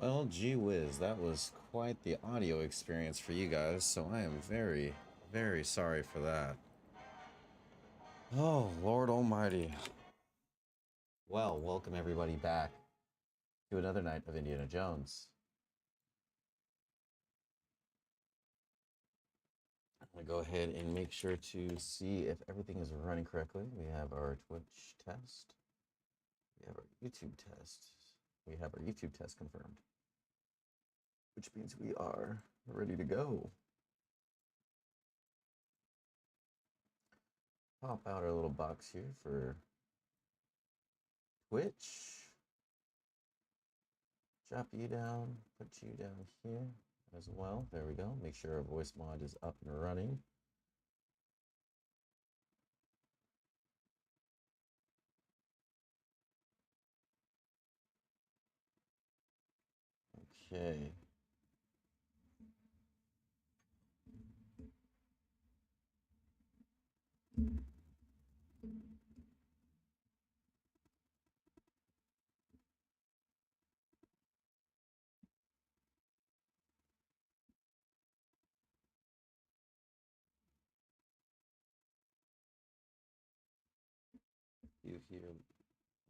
Well, gee whiz, that was quite the audio experience for you guys, so I am very, very sorry for that. Oh, Lord Almighty. Well, welcome everybody back to another night of Indiana Jones. I'm going to go ahead and make sure to see if everything is running correctly. We have our Twitch test, we have our YouTube test, we have our YouTube test confirmed, which means we are ready to go. Pop out our little box here for Twitch. Drop you down, put you down here as well. There we go. Make sure our voice mod is up and running. Okay. You hear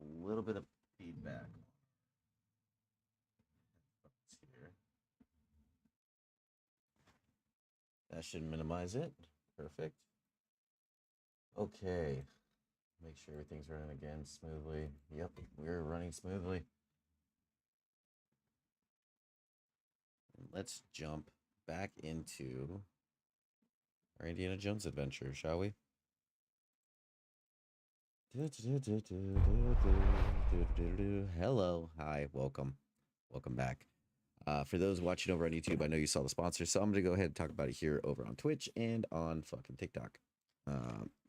a little bit of feedback here. That should minimize it. Perfect. Okay. Make sure everything's running again smoothly. Yep, we're running smoothly. Let's jump back into our Indiana Jones adventure, shall we? Hello. Hi. Welcome. Welcome back. For those watching over on YouTube, I know you saw the sponsor, so I'm going to go ahead and talk about it here over on Twitch and on fucking TikTok.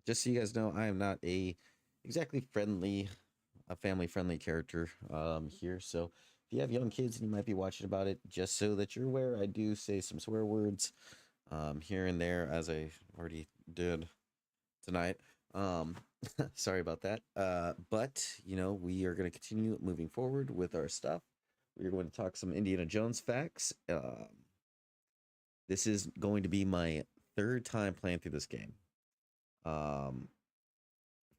Just so you guys know, I am not exactly a family-friendly character here. So if you have young kids and you might be watching about it, just so that you're aware, I do say some swear words here and there, as I already did tonight. Sorry about that. But, you know, we are going to continue moving forward with our stuff. We're going to talk some Indiana Jones facts. This is going to be my third time playing through this game.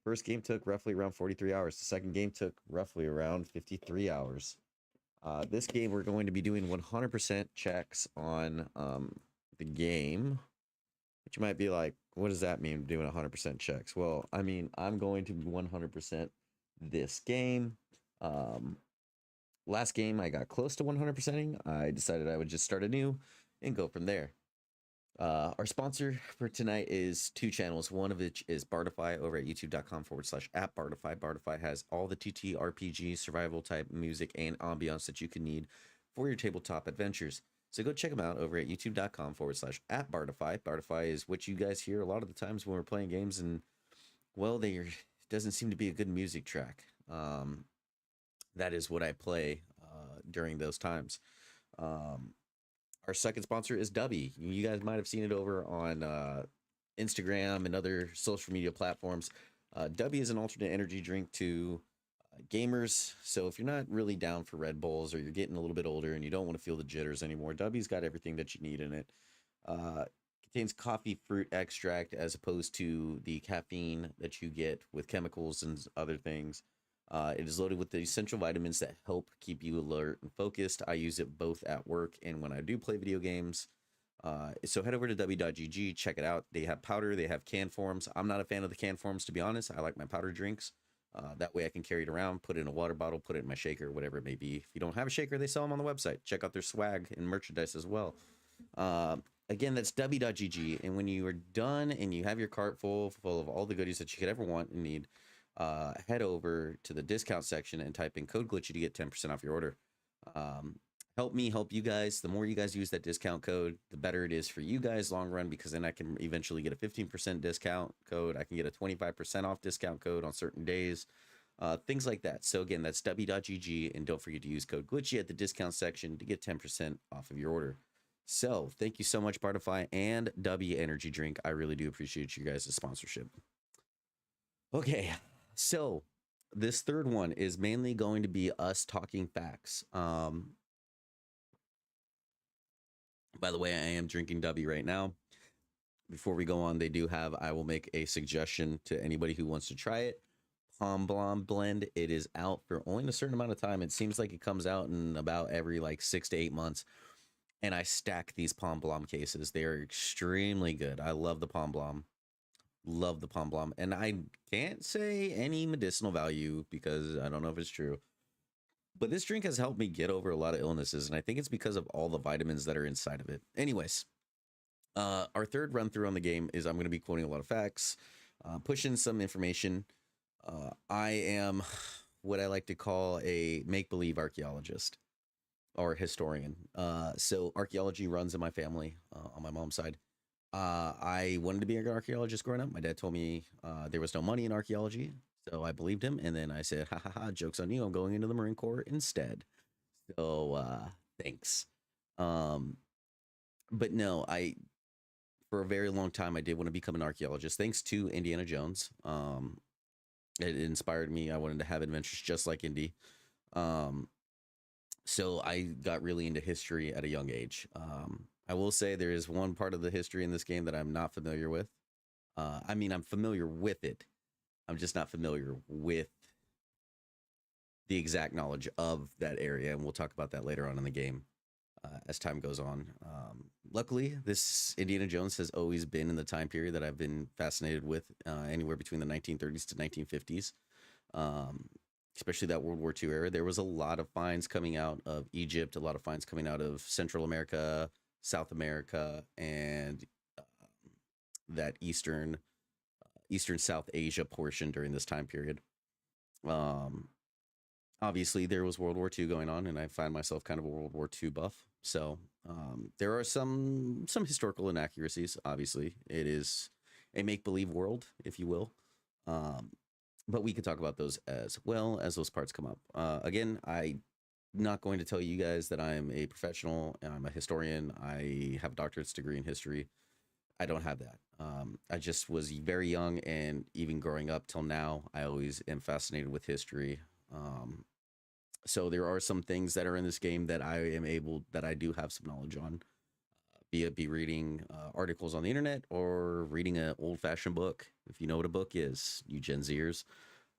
First game took roughly around 43 hours. The second game took roughly around 53 hours. This game, we're going to be doing 100% checks on the game. But you might be like, what does that mean, doing 100% checks? Well, I mean, I'm going to 100% this game. Last game, I got close to 100%ing. I decided I would just start anew and go from there. Our sponsor for tonight is two channels. One of which is Bardify over at youtube.com/app Bardify. Bardify has all the TTRPG, survival type music, and ambiance that you can need for your tabletop adventures. So go check them out over at youtube.com/app Bardify. Bardify is what you guys hear a lot of the times when we're playing games, and well, there doesn't seem to be a good music track. That is what I play during those times. Our second sponsor is Dubby. You guys might have seen it over on Instagram and other social media platforms. Dubby is an alternate energy drink to gamers. So if you're not really down for Red Bulls, or you're getting a little bit older and you don't want to feel the jitters anymore, Dubby's got everything that you need in it. Contains coffee fruit extract as opposed to the caffeine that you get with chemicals and other things. It is loaded with the essential vitamins that help keep you alert and focused. I use it both at work and when I do play video games. So head over to w.gg, check it out. They have powder, they have can forms. I'm not a fan of the can forms, to be honest. I like my powder drinks. That way I can carry it around, put it in a water bottle, put it in my shaker, whatever it may be. If you don't have a shaker, they sell them on the website. Check out their swag and merchandise as well. Again, that's w.gg. And when you are done and you have your cart full of all the goodies that you could ever want and need, head over to the discount section and type in code glitchy to get 10% off your order. Help me help you guys. The more you guys use that discount code, the better it is for you guys long run, because then I can eventually get a 15% discount code. I can get a 25% off discount code on certain days, things like that. So again, that's w.gg, and don't forget to use code glitchy at the discount section to get 10% off of your order. So thank you so much, Bardify and W Energy Drink. I really do appreciate you guys' sponsorship. Okay, so this third one is mainly going to be us talking facts. By the way, I am drinking W right now. Before we go on, they do have, I will make a suggestion to anybody who wants to try it. Palm Blonde blend. It is out for only a certain amount of time. It seems like it comes out in about every like 6 to 8 months. And I stack these Palm Blonde cases. They are extremely good. I love the Palm Blonde. Love the Palm Blonde. And I can't say any medicinal value because I don't know if it's true. But this drink has helped me get over a lot of illnesses. And I think it's because of all the vitamins that are inside of it. Anyways, our third run through on the game is I'm going to be quoting a lot of facts, pushing some information. I am what I like to call a make-believe archaeologist or historian. So archaeology runs in my family on my mom's side. I wanted to be an archaeologist growing up. My dad told me there was no money in archaeology, so I believed him. And then I said, ha ha ha, joke's on you. I'm going into the Marine Corps instead. So thanks. But no, for a very long time, I did want to become an archaeologist. Thanks to Indiana Jones. It inspired me. I wanted to have adventures just like Indy. So I got really into history at a young age. I will say there is one part of the history in this game that I'm not familiar with. I mean, I'm familiar with it. I'm just not familiar with the exact knowledge of that area. And we'll talk about that later on in the game as time goes on. Luckily, this Indiana Jones has always been in the time period that I've been fascinated with, anywhere between the 1930s to 1950s. Especially that World War II era. There was a lot of finds coming out of Egypt, a lot of finds coming out of Central America, South America, and that Eastern South Asia portion during this time period. Obviously, there was World War II going on, and I find myself kind of a World War II buff. So there are some historical inaccuracies. Obviously, it is a make-believe world, if you will. But we can talk about those as well as those parts come up. Again, I'm not going to tell you guys that I'm a professional. I'm a historian. I have a doctorate's degree in history. I don't have that. I just was very young, and even growing up till now, I always am fascinated with history. So there are some things that are in this game that I do have some knowledge on, be it reading articles on the internet or reading an old-fashioned book, if you know what a book is, you Gen Zers.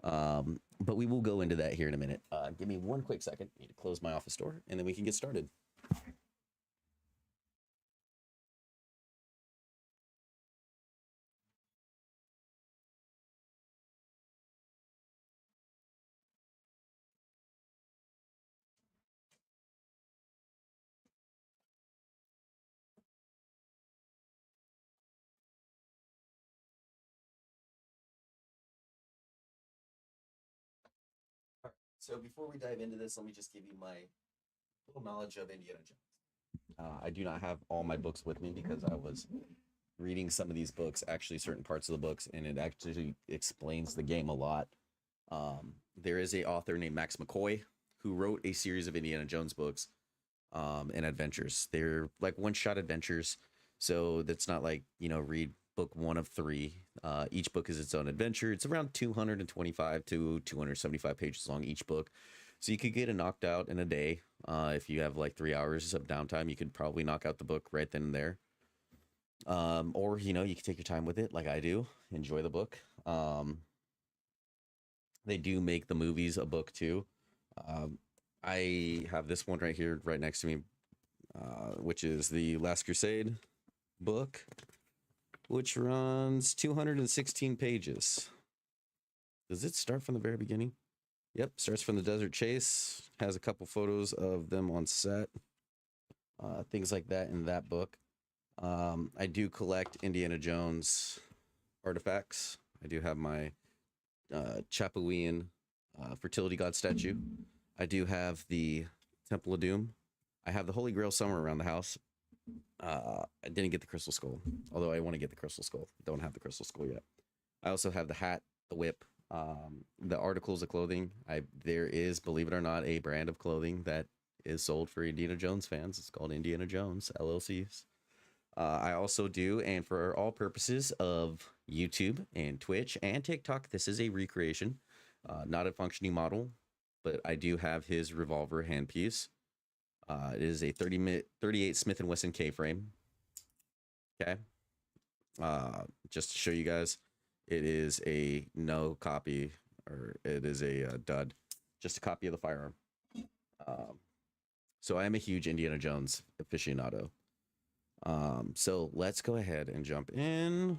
But we will go into that here in a minute. Give me one quick second. I need to close my office door, and then we can get started. All right. So before we dive into this, let me just give you my little knowledge of Indiana Jones. I do not have all my books with me because I was reading some of these books, actually certain parts of the books, and it actually explains the game a lot. There is a author named Max McCoy who wrote a series of Indiana Jones books and adventures. They're like one-shot adventures, so that's not like, read book 1 of 3. Each book is its own adventure. It's around 225 to 275 pages long each book, so you could get it knocked out in a day. If you have like 3 hours of downtime, you could probably knock out the book right then and there. Or you can take your time with it like I do, enjoy the book. They do make the movies a book too. I have this one right here right next to me, which is the Last Crusade book, which runs 216 pages. Does it start from the very beginning? Yep, starts from the Desert Chase, has a couple photos of them on set, things like that in that book. I do collect Indiana Jones artifacts. I do have my Chapuian fertility god statue. I do have the Temple of Doom. I have the Holy Grail somewhere around the house. I didn't get the Crystal Skull, although I want to get the Crystal Skull. Don't have the Crystal Skull yet. I also have the hat, the whip, the articles of clothing. There is, believe it or not, a brand of clothing that is sold for Indiana Jones fans. It's called Indiana Jones LLCs. I also do, and for all purposes of YouTube and Twitch and TikTok, this is a recreation, not a functioning model, but I do have his revolver handpiece. It is a 38 Smith & Wesson K-frame. Okay. Just to show you guys, it is a no copy, or it is a dud. Just a copy of the firearm. So I am a huge Indiana Jones aficionado. So let's go ahead and jump in.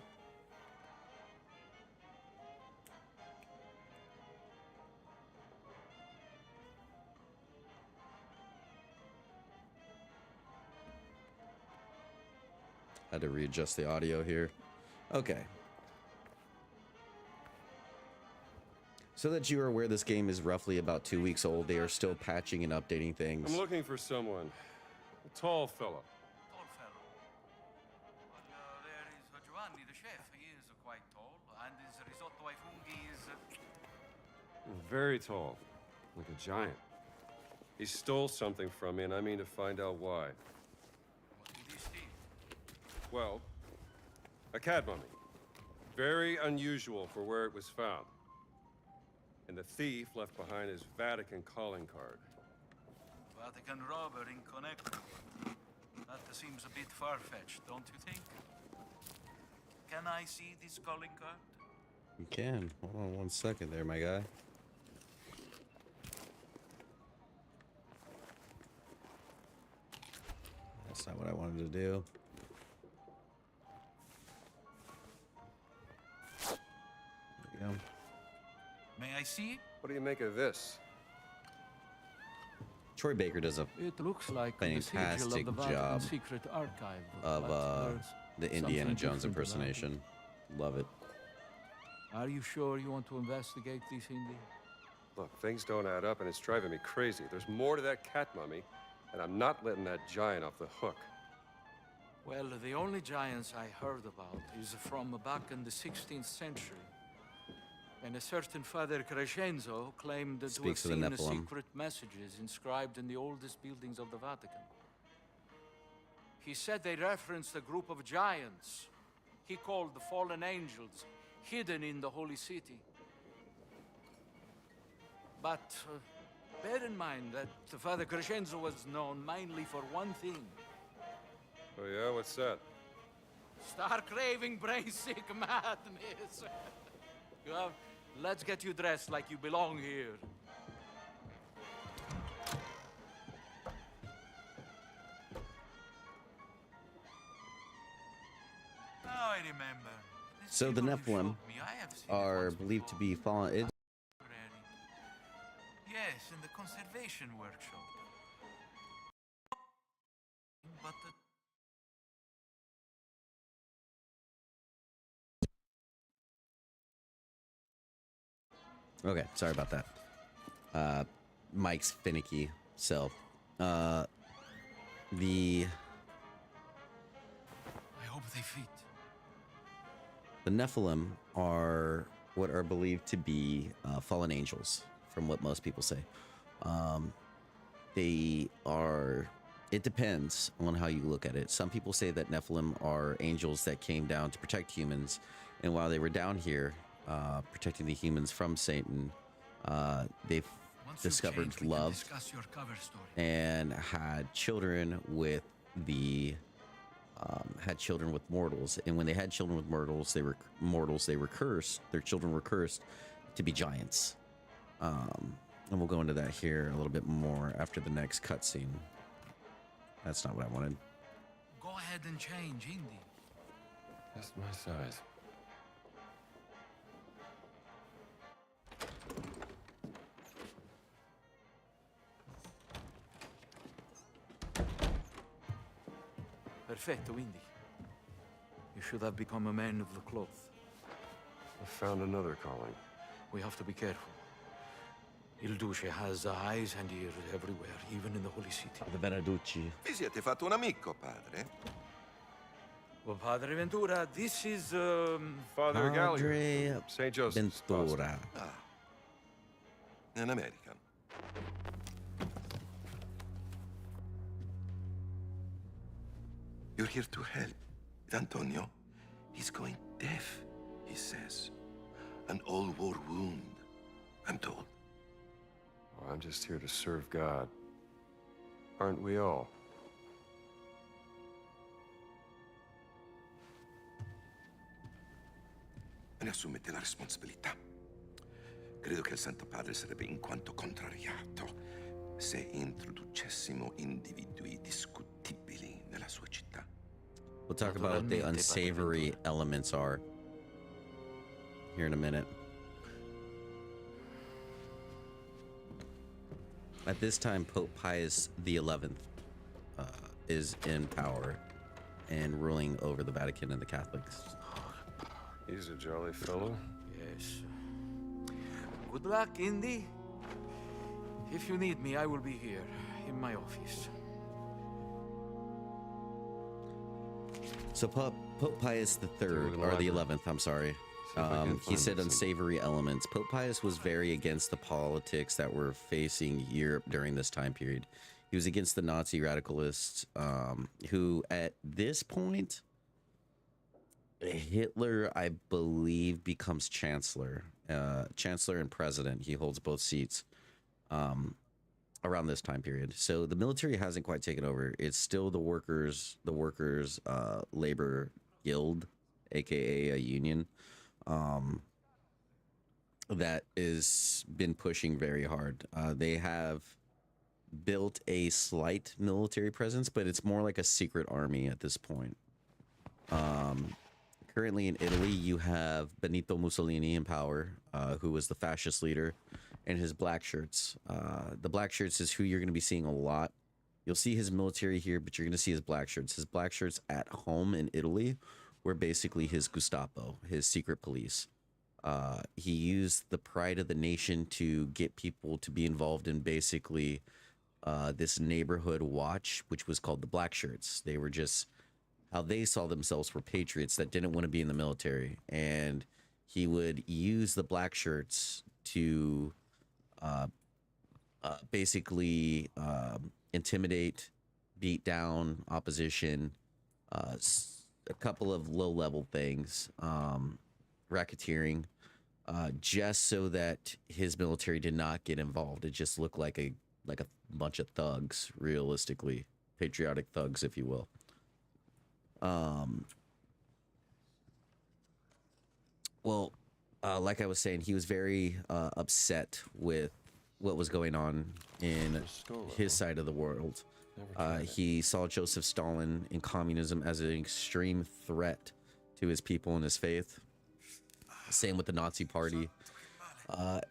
Had to readjust the audio here. Okay. So that you are aware, this game is roughly about 2 weeks old. They are still patching and updating things. I'm looking for someone. A tall fellow. Tall fellow. Well, there is Giovanni, the chef. He is quite tall, and his risotto ai funghi is... Very tall. Like a giant. He stole something from me, and I mean to find out why. What did he steal? Well, a cat mummy. Very unusual for where it was found. And the thief left behind his Vatican calling card. Vatican robber in Connecticut. That seems a bit far-fetched, don't you think? Can I see this calling card? You can. Hold on 1 second there, my guy. That's not what I wanted to do. There we go. May I see? What do you make of this? Troy Baker does a It looks like fantastic job secret archive of the Indiana Jones impersonation. Love it. Are you sure you want to investigate this, Indy? Look, things don't add up, and it's driving me crazy. There's more to that cat mummy, and I'm not letting that giant off the hook. Well, the only giants I heard about is from back in the 16th century. And a certain Father Crescenzo claimed to have Speaks of the seen the Nephilim. secret messages inscribed in the oldest buildings of the Vatican. He said they referenced a group of giants he called the fallen angels, hidden in the holy city. But bear in mind that Father Crescenzo was known mainly for one thing. Oh yeah, what's that? Star-craving, brain-sick madness. Well, let's get you dressed like you belong here. Now I remember. This So the people you Nephilim showed me, I have seen it are once believed to before. be fallen. Yes, in the conservation workshop. But Okay, sorry about that. Mike's finicky. So, the I hope they fit. Nephilim are what are believed to be fallen angels, from what most people say. They are. It depends on how you look at it. Some people say that Nephilim are angels that came down to protect humans, and while they were down here protecting the humans from Satan, they've Once you discovered change, we can love discuss your cover story. and had children with mortals. And when they had children with mortals, they were cursed. Their children were cursed to be giants. And we'll go into that here a little bit more after the next cutscene. That's not what I wanted. Go ahead and change, Indy. Just my size. Perfetto, Indy. You should have become a man of the cloth. I found another calling. We have to be careful. Il Duce has eyes and ears everywhere, even in the holy city. The Beneducci. Vi siete fatto un amico, padre? Well, Padre Ventura, this is, Father Gallagher, Padre St. Joseph's. Ventura. Ah, an American. You're here to help. Antonio, he's going deaf, he says. An old war wound, I'm told. Well, I'm just here to serve God. Aren't we all? Me ne assumete la responsabilità. Credo che il Santo Padre sarebbe in quanto contrariato se introducessimo individui discutibili nella sua città. We'll talk about what the unsavory elements are here in a minute. At this time, Pope Pius XI is in power and ruling over the Vatican and the Catholics. He's a jolly fellow. Yes. Good luck, Indy. If you need me, I will be here in my office. So Pope Pius III, or the 11th, I'm sorry. He said unsavory elements. Pope Pius was very against the politics that were facing Europe during this time period. He was against the Nazi radicalists, who at this point, Hitler, I believe, becomes chancellor and president. He holds both seats around this time period. So the military hasn't quite taken over. It's still the workers labor guild, aka a union, that is been pushing very hard. They have built a slight military presence, but it's more like a secret army at this point. Currently in Italy, you have Benito Mussolini in power, who was the fascist leader, and his black shirts. The black shirts is who you're going to be seeing a lot. You'll see his military here, but you're going to see his black shirts. His black shirts at home in Italy were basically his Gestapo, his secret police. He used the pride of the nation to get people to be involved in basically this neighborhood watch, which was called the black shirts. They were just how they saw themselves were patriots that didn't want to be in the military. And he would use the black shirts to basically intimidate, beat down opposition, a couple of low-level things, racketeering, just so that his military did not get involved. It just looked like a bunch of thugs, realistically, patriotic thugs, if you will. Well, like I was saying, he was very upset with what was going on in his side of the world. He saw Joseph Stalin and communism as an extreme threat to his people and his faith. Same with the Nazi Party.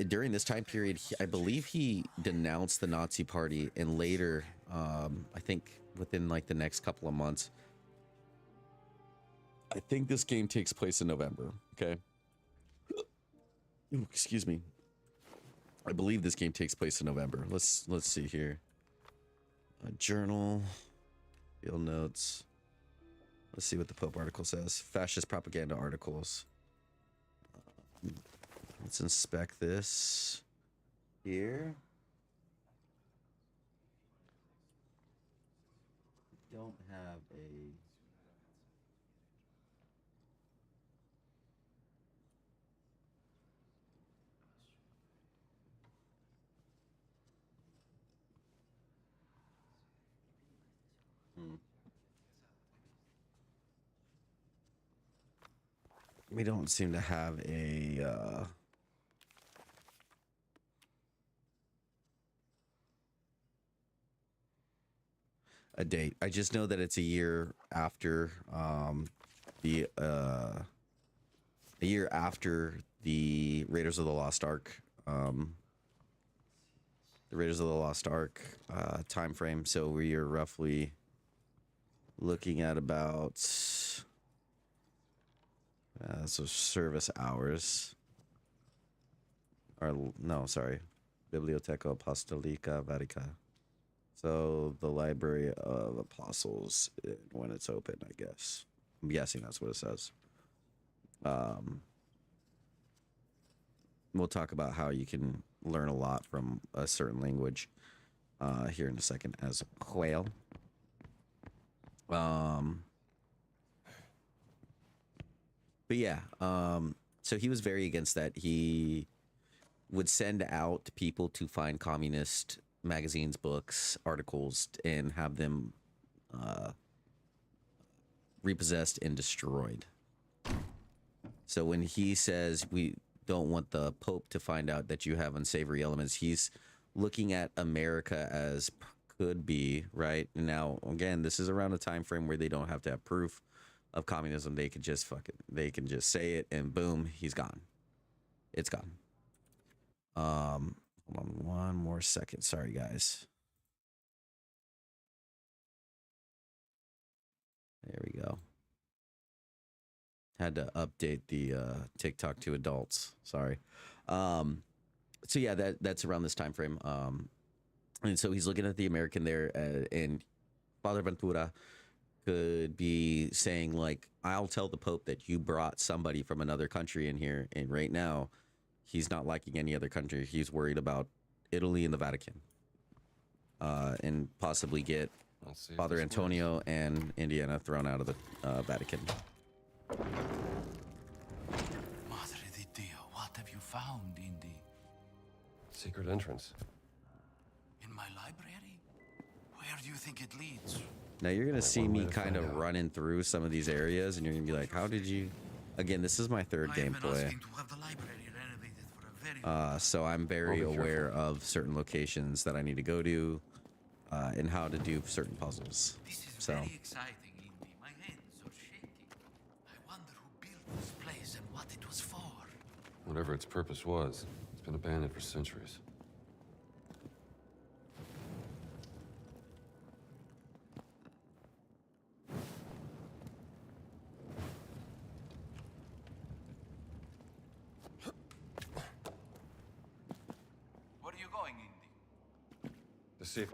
During this time period, I believe he denounced the Nazi Party, and later, I think within like the next couple of months, I think this game takes place in November. Okay. Ooh, excuse me. I believe this game takes place in November. Let's see here. A journal, field notes. Let's see what the Pope article says. Fascist propaganda articles. Let's inspect this here. Don't have a we don't seem to have a date. I just know that it's a year after the Raiders of the Lost Ark. The Raiders of the Lost Ark time frame. So we are roughly looking at about so service hours. Or no, sorry, Biblioteca Apostolica Vatica. So the Library of Apostles, when it's open, I guess. I'm guessing that's what it says. We'll talk about how you can learn a lot from a certain language here in a second as well. But yeah, so he was very against that. He would send out people to find communist magazines, books, articles, and have them repossessed and destroyed. So when he says we don't want the Pope to find out that you have unsavory elements, he's looking at America as could be, right? Now, again, this is around a time frame where they don't have to have proof of communism. They could just they can just say it and boom, he's gone. It's gone. Hold on one more second. Sorry, guys. There we go. Had to update the TikTok to adults. Sorry. So yeah, that's around this time frame. And so he's looking at the American there, and Father Ventura could be saying like, "I'll tell the Pope that you brought somebody from another country in here, and right now, he's not liking any other country. He's worried about Italy and the Vatican, and possibly get Father Antonio and Indiana thrown out of the Vatican." Madre di Dio, what have you found, Indy? Secret entrance. In my library? Where do you think it leads? Now you're gonna see one way me to kind find of out. running through some of these areas, and you're gonna be like, "How did you?" Again, this is my third I've been gameplay, asking to have the library renovated for a very so I'm very I'll be aware of certain locations that I need to go to, and how to do certain puzzles. This is So very exciting, Indy. My hands are shaking. I wonder who built this place and what it was for. Whatever its purpose was, it's been abandoned for centuries. Where are you going, Indy? To see.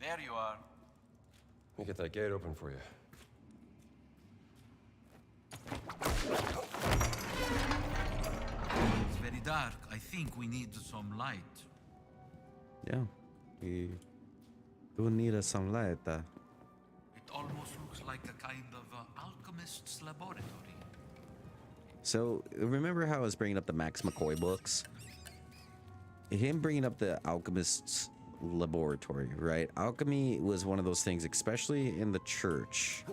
There you are. Let me get that gate open for you. It's very dark. I think we need some light. yeah, we do need some light. It almost looks like a kind of alchemist's laboratory. So remember how I was bringing up the Max McCoy books? Him bringing up the alchemist's laboratory, right? Alchemy was one of those things, especially in the church,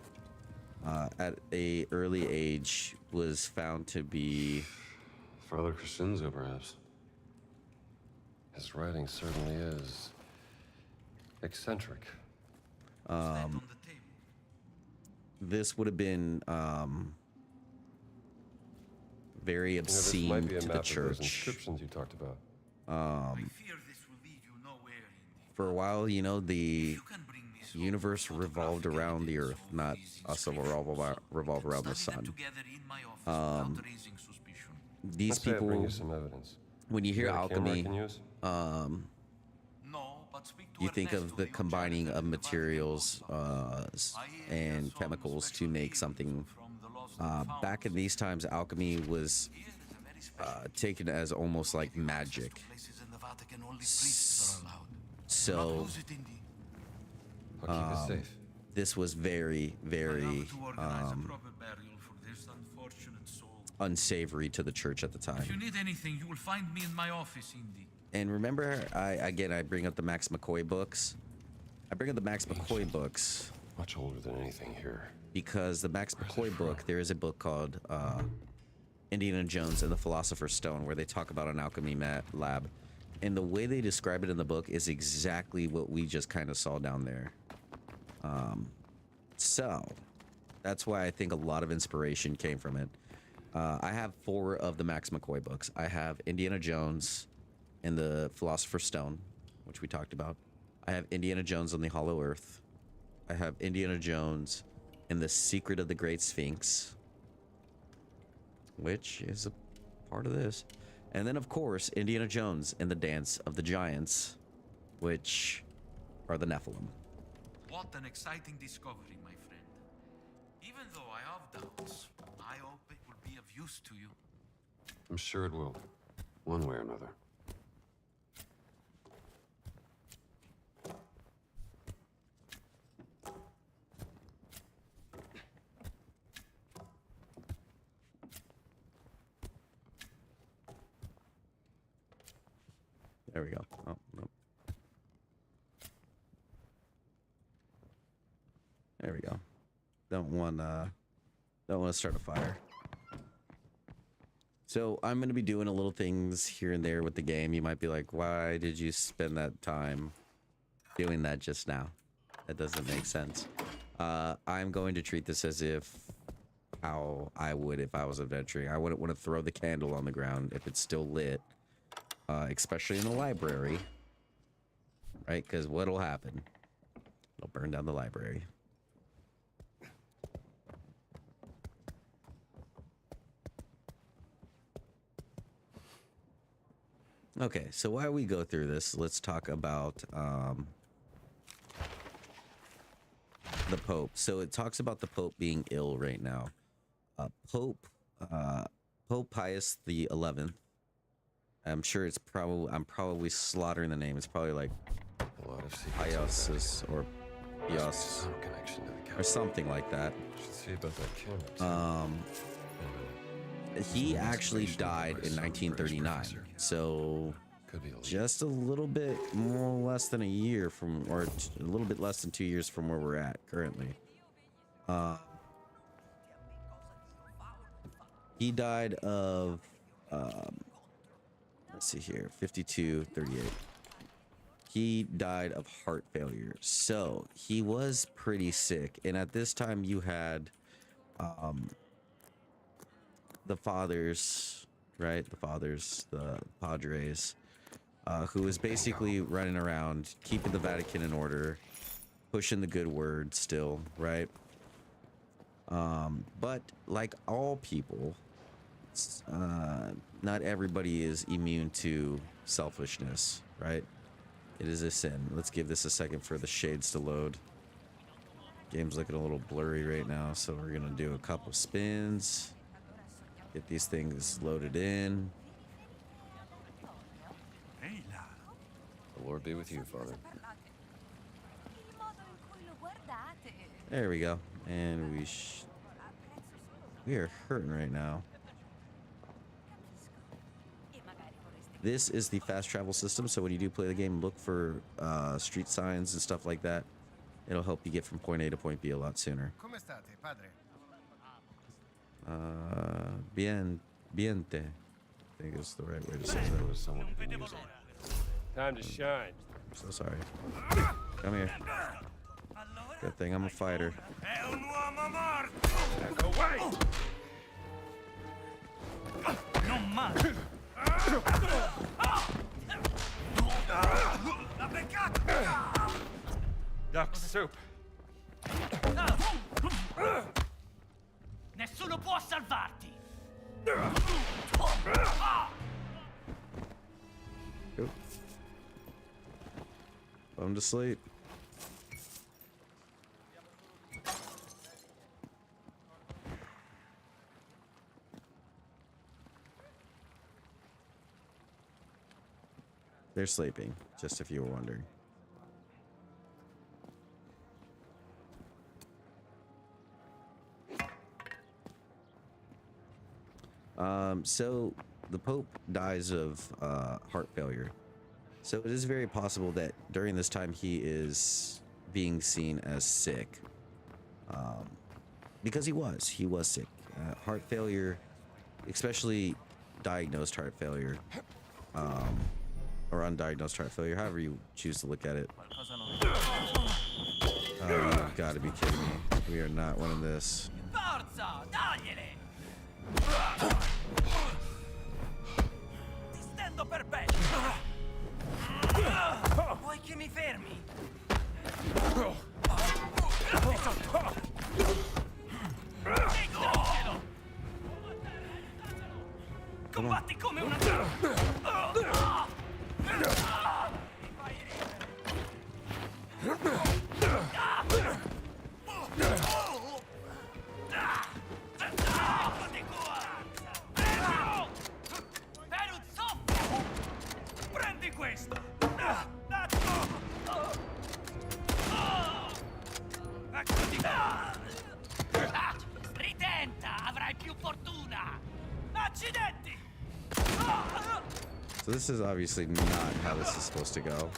at a early age, was found to be Father Crescenzo, perhaps. His writing certainly is eccentric. Stand on the table. this would have been very You know, this obscene might be a to map the of those church. inscriptions you talked about. I fear this will lead you nowhere, Indy. For a while, you know, the You can bring me some universe revolved photographic around the evidence Earth, of not these us inscriptions. revolve around the Study them sun. together in my office without raising suspicion. These Let's say I bring people, you some evidence. when you hear got a camera I alchemy, can use? No, but speak to you our think of the Nestor, combining janitor of in the Vatican materials also. I hear and some chemicals to special make healings something. from the lost and Back in found. these times, alchemy was Here is a very special taken as almost like access magic. to places in the Vatican only priests are allowed. Not So lose it, Indy. I'll keep it safe. this was very, I very have to organize a proper burial for this unfortunate soul. unsavory to the church at the If you time. need anything, you will find me in my office, Indy. And remember, I bring up the Max McCoy books. I bring up the Max McCoy books Much older than anything here. because the Max McCoy book, there is a book called Indiana Jones and the Philosopher's Stone where they talk about an alchemy lab. And the way they describe it in the book is exactly what we just kind of saw down there. So that's why I think a lot of inspiration came from it. I have 4 of the Max McCoy books. I have Indiana Jones and the Philosopher's Stone, which we talked about. I have Indiana Jones on the Hollow Earth. I have Indiana Jones and the Secret of the Great Sphinx, which is a part of this. And then, of course, Indiana Jones and the Dance of the Giants, which are the Nephilim. What an exciting discovery, my friend. Even though I have doubts, I hope it will be of use to you. I'm sure it will. One way or another. There we go. Oh, no. There we go. Don't want to start a fire. So I'm going to be doing a little things here and there with the game. You might be like, why did you spend that time doing that just now? That doesn't make sense. I'm going to treat this as if how I would if I was adventuring. I wouldn't want to throw the candle on the ground if it's still lit, especially in the library, right? Because what'll happen? It'll burn down the library. Okay, so while we go through this, let's talk about the Pope. So it talks about the Pope being ill right now. Pope Pius the 11th. I'm sure it's I'm probably slaughtering the name. It's probably like A lot of Pius or Pius some connection to the or something like that. Should see about that camera. He actually died in 1939. So Could be a lead. just a little bit more less than a year from, or a little bit less than 2 years from where we're at currently. He died of, let's see here, 52, 38. He died of heart failure. So he was pretty sick. And at this time you had, the fathers, right? The fathers, the Padres, who was basically running around, keeping the Vatican in order, pushing the good word still, right? But like all people, not everybody is immune to selfishness, right? It is a sin. Let's give this a second for the shades to load. Game's looking a little blurry right now, so we're gonna do a couple spins. Get these things loaded in. The Lord be with you, Father. There we go. And we are hurting right now. This is the fast travel system, so when you do play the game, look for street signs and stuff like that. It'll help you get from point A to point B a lot sooner. Biente. I think is the right way to say There that. was someone who can use it. Time to shine. I'm so sorry. Come here. Good thing I'm a fighter. Back away! Duck soup. Nessuno può salvarti! Go. Put him to sleep. They're sleeping, just if you were wondering. So the Pope dies of heart failure. So it is very possible that during this time he is being seen as sick. Because he was sick. Heart failure, especially diagnosed heart failure, or undiagnosed heart failure, however you choose to look at it. Oh, you've got to be kidding me. We are not winning this. Forza, dagliele! Ti stendo per bene! Vuoi che mi fermi? Diglielo! Combatti come una... Prendi questo! Eccoti qua! Ritenta, avrai più fortuna! Accidenti! So this is obviously not how this is supposed to go.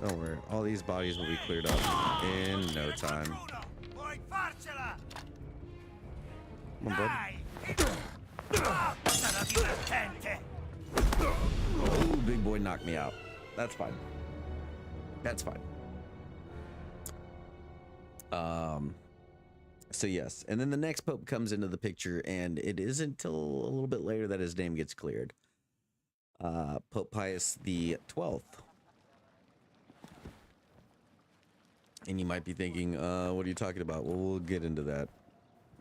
Don't worry, all these bodies will be cleared up in no time. Puoi farcela! Come on, bud. Sarà divertente! Oh, big boy knocked me out. That's fine. That's fine. So yes, and then the next pope comes into the picture, and it isn't until a little bit later that his name gets cleared. Pope Pius the 12th. And you might be thinking, what are you talking about? Well, we'll get into that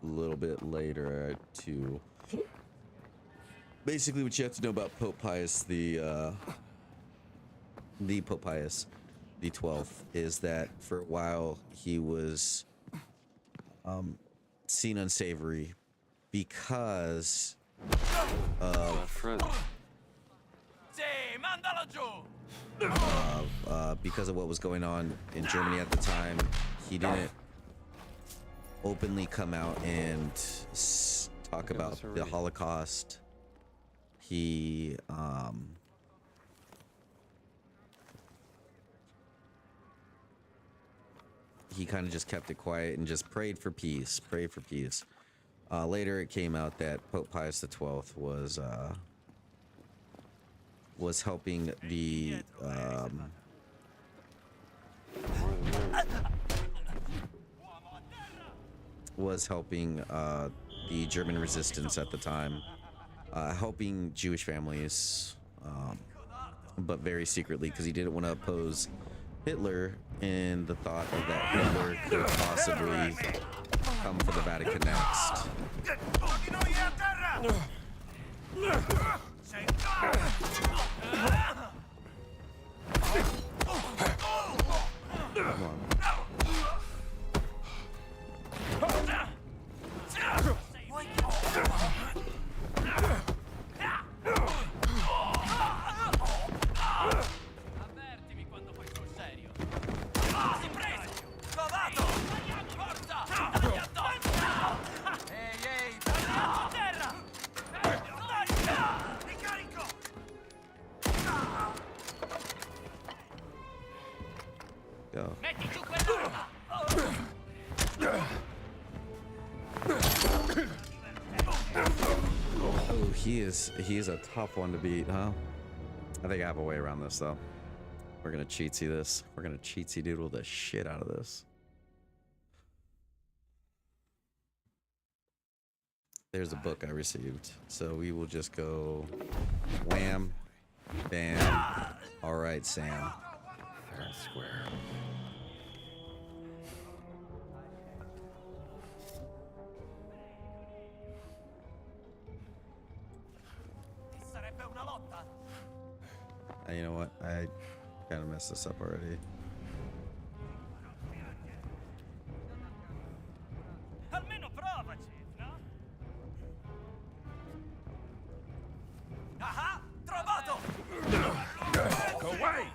a little bit later too. Basically, what you have to know about Pope Pius the Pope Pius the 12th is that for a while he was seen unsavory because of My friend. Sì, mandalo giù! because of what was going on in Germany at the time. He didn't openly come out and talk about the Holocaust. He kind of just kept it quiet and just prayed for peace. Later it came out that Pope Pius the 12th was helping the the German resistance at the time, helping Jewish families, but very secretly, because he didn't want to oppose Hitler in the thought of that Hitler could possibly come for the Vatican next. Come on. Avvertimi quando fai sul serio. Si preso! Trovato! Forza! Dagli addosso! Ehi, a terra! Ricarico! Go. Metti giù quell'arma! Oh, he is a tough one to beat, huh? I think I have a way around this though. We're gonna cheatsy this. We're gonna cheatsy doodle the shit out of this. There's a book I received, so we will just go wham, bam. All right, Sam. Fair and square. Sarebbe una lotta! You know what? I kind of messed this up already. Almeno provaci, no? Ah, trovato! Go away!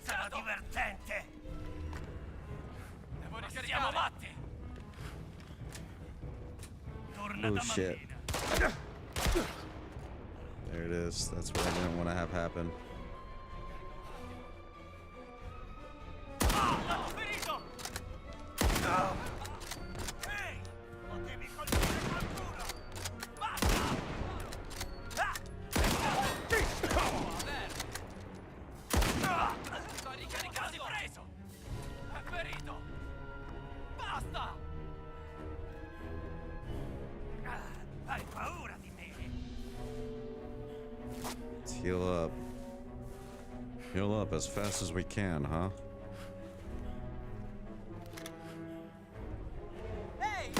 Sarà divertente! Siamo matti! Torna Oh da shit. bambina. There it is. That's what I didn't want to have happen. L'ho ferito! Ehi! Potevi colpire qualcuno! Basta! Sto ricaricando! Si preso! È ferito! Basta! Hai paura di me? Let's heal up. Heal up as fast as we can, huh? Ehi!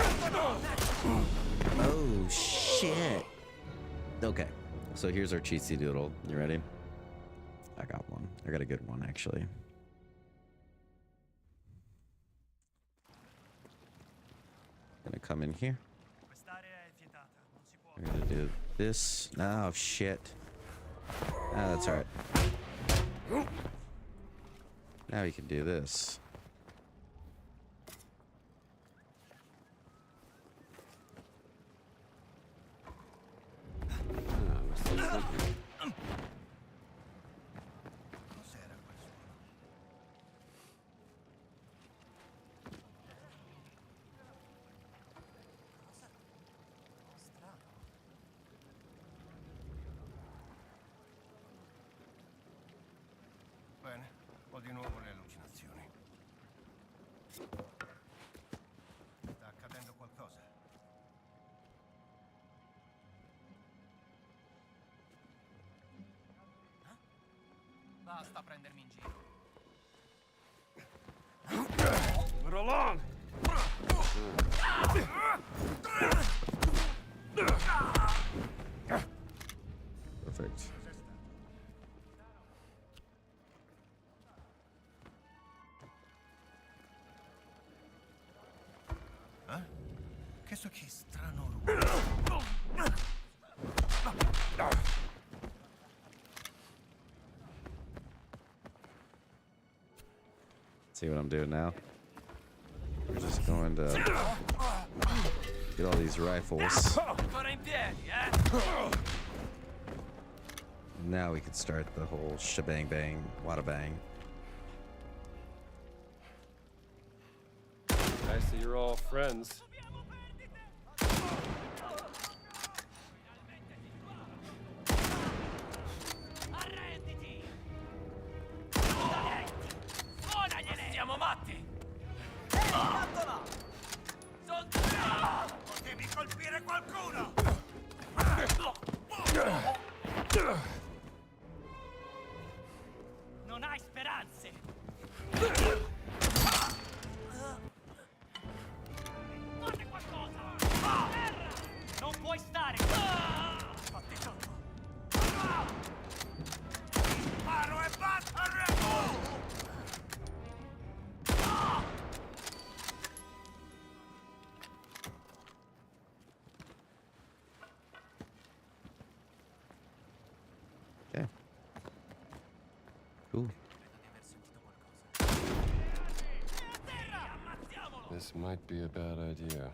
Oh shit. Okay, so here's our cheatsy doodle. You ready? I got one. I got a good one, actually. Gonna come in here. I'm gonna do this. Oh, shit. Ah, that's alright. Now we can do this. Bene, ho di nuovo le allucinazioni. Sta accadendo qualcosa. Basta prendermi in giro. Roll on! Perfect. Che strano rumore. See what I'm doing now? We're just going to get all these rifles. Ancora in piedi, eh? Now we can start the whole shebang bang, wada bang. I see you're all friends. Arrenditi! Suonagliele! Siamo matti! Fattola! Potevi colpire qualcuno! Non hai speranze! Fate qualcosa! Terra! Non puoi stare! Fatti sotto! Sparo e basta! Okay. Cool. This might be a bad idea.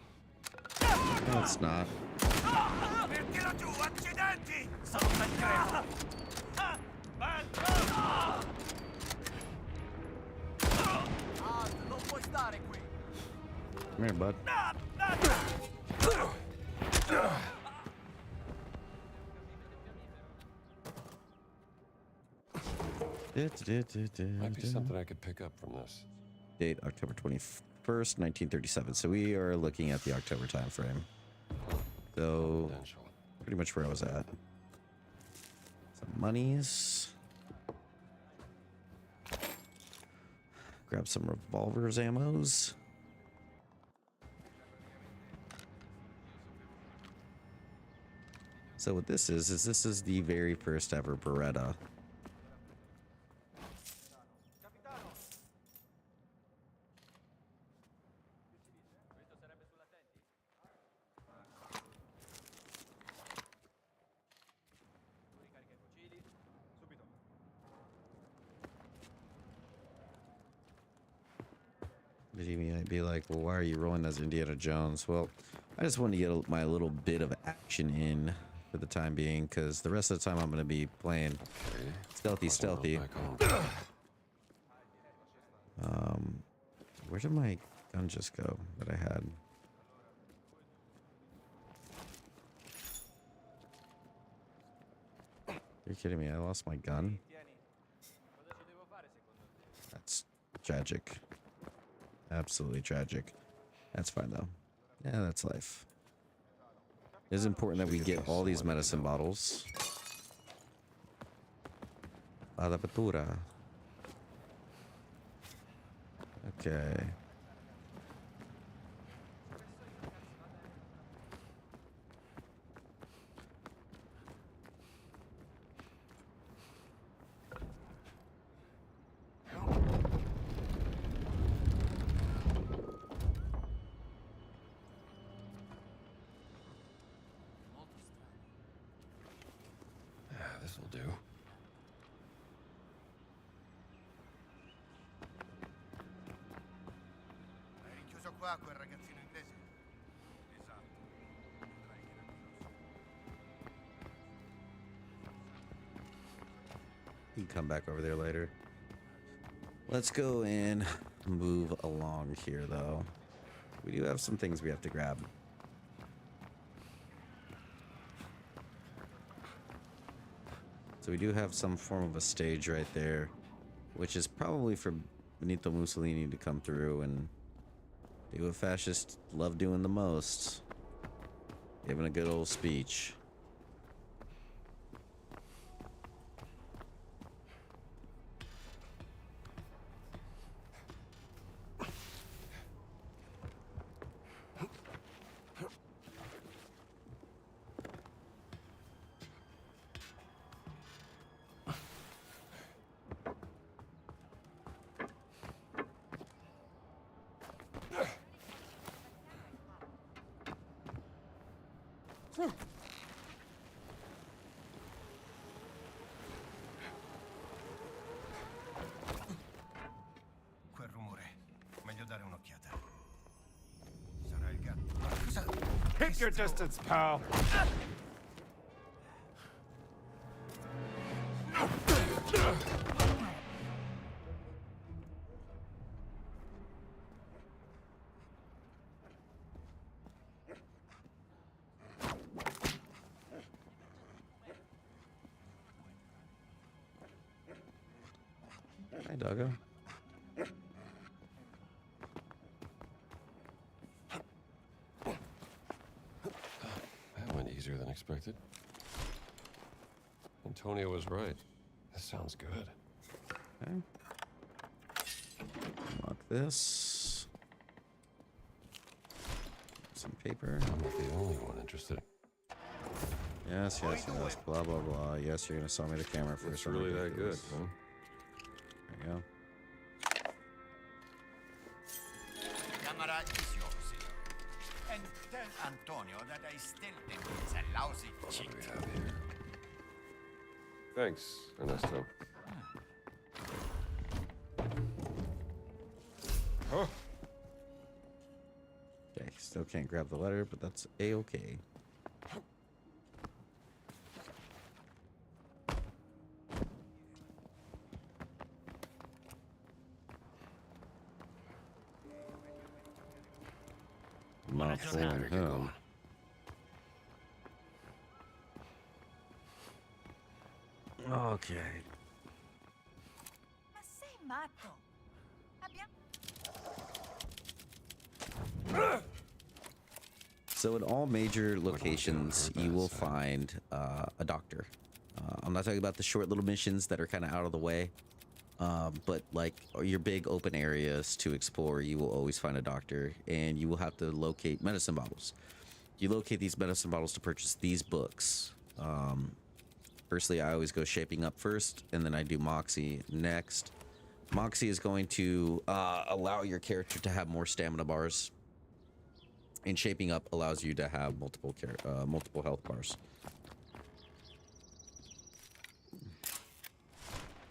No, it's not. Mettilo giù, accidenti! Sono un bel credo! Non puoi stare qui! Come here, bud. Might be something I could pick up from this. Date October 21st, 1937. So we are looking at the October time frame. So Potential. pretty much where I was at. Some monies. Grab some revolvers, ammos. So what this is this is the very first ever Beretta. You might be like, well, why are you rolling as Indiana Jones? Well, I just want to get my little bit of action in for the time being, because the rest of the time I'm going to be playing stealthy. Where did my gun just go that I had? You're kidding me? I lost my gun? That's tragic. Absolutely tragic. That's fine though. Yeah, that's life. It is important that we get all these medicine bottles. La Patura. Okay. This'll do. Hai rinchiuso qua quel ragazzino inglese? Esatto. Vedrai che You can come back over there later. Let's go and move along here, though. We do have some things we have to grab. So we do have some form of a stage right there, which is probably for Benito Mussolini to come through and do what fascists love doing the most, giving a good old speech. quel rumore. Meglio dare un'occhiata. Sarà il gatto. Ma cosa? Keep your distance, pal. Hi, doggo. That went easier than expected. Antonio was right. This sounds good. Okay. Unlock this. Some paper. I'm not the only one interested. Yes, yes, yes. Blah, blah, blah. Yes, you're gonna sell me the camera first. It's really that good, huh? There you go. Camera is yours. And tell Antonio that I still think he's a lousy What do cheat. we have here? Thanks, Ernesto. Oh, Okay, still can't grab the letter, but that's a-okay. Not fooling him. Okay. Ma sei matto? Abbiamo... So in all major locations, you will find a doctor. I'm not talking about the short little missions that are kind of out of the way, but like your big open areas to explore, you will always find a doctor, and you will have to locate medicine bottles. You locate these medicine bottles to purchase these books. Firstly, I always go shaping up first, and then I do Moxie next. Moxie is going to allow your character to have more stamina bars, and shaping up allows you to have multiple health bars.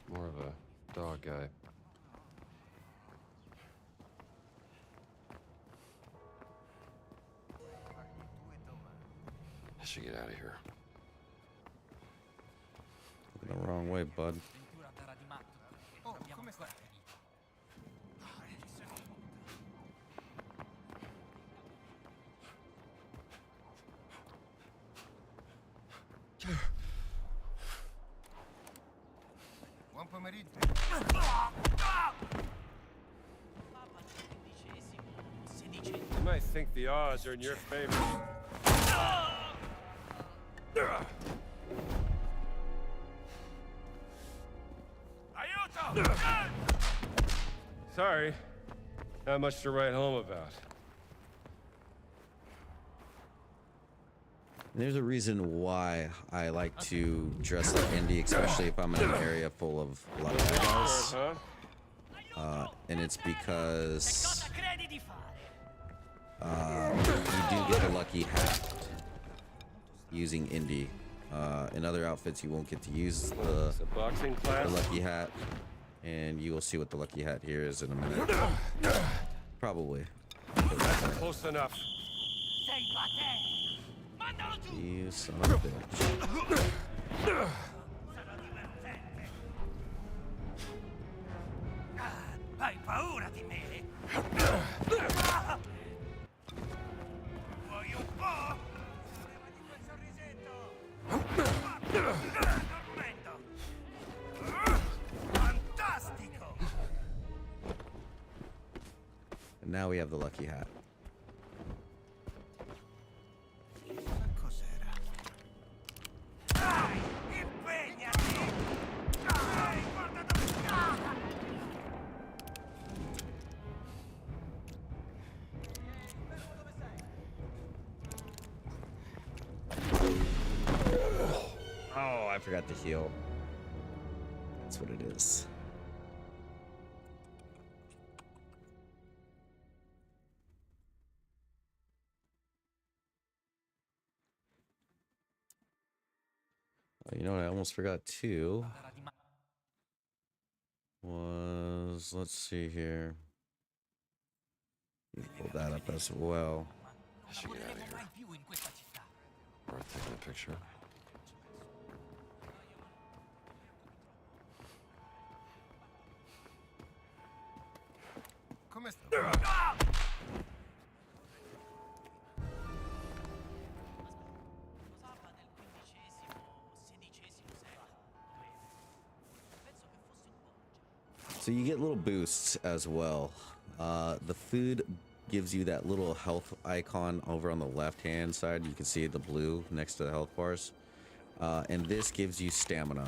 More of a dog guy. I should get out of here. Looking the wrong way, bud. Oh, come sta? Buon pomeriggio. you might think the odds are in your favor. Sorry, not much to write home about. There's a reason why I like to dress like indie, especially if I'm in an area full of a lot of guys. Huh? And it's because Cosa credi di fare? you do get the lucky hat using indie. In other outfits, you won't get to use It's a boxing the class. lucky hat, and you will see what the lucky hat here is in a minute. Probably. That's close enough. Sei patetico! Mandalo giù! You son of a bitch. Hai paura di me? Vuoi un po'? Levati quel sorrisetto! Dormendo! Fantastico! And now we have the lucky hat. Cos'era? Dai, impegnati! Dai, guarda dove... Oh, I forgot to heal. That's what it is. Oh, you know what I almost forgot too was, let's see here. You pull that up as well. I should get out of here. più in questa città. Worth taking a picture. Come sta? Parla del XVI secolo. Penso che fosse un Borgia. So you get little boosts as well. The food gives you that little health icon over on the left hand side. You can see the blue next to the health bars. And this gives you stamina.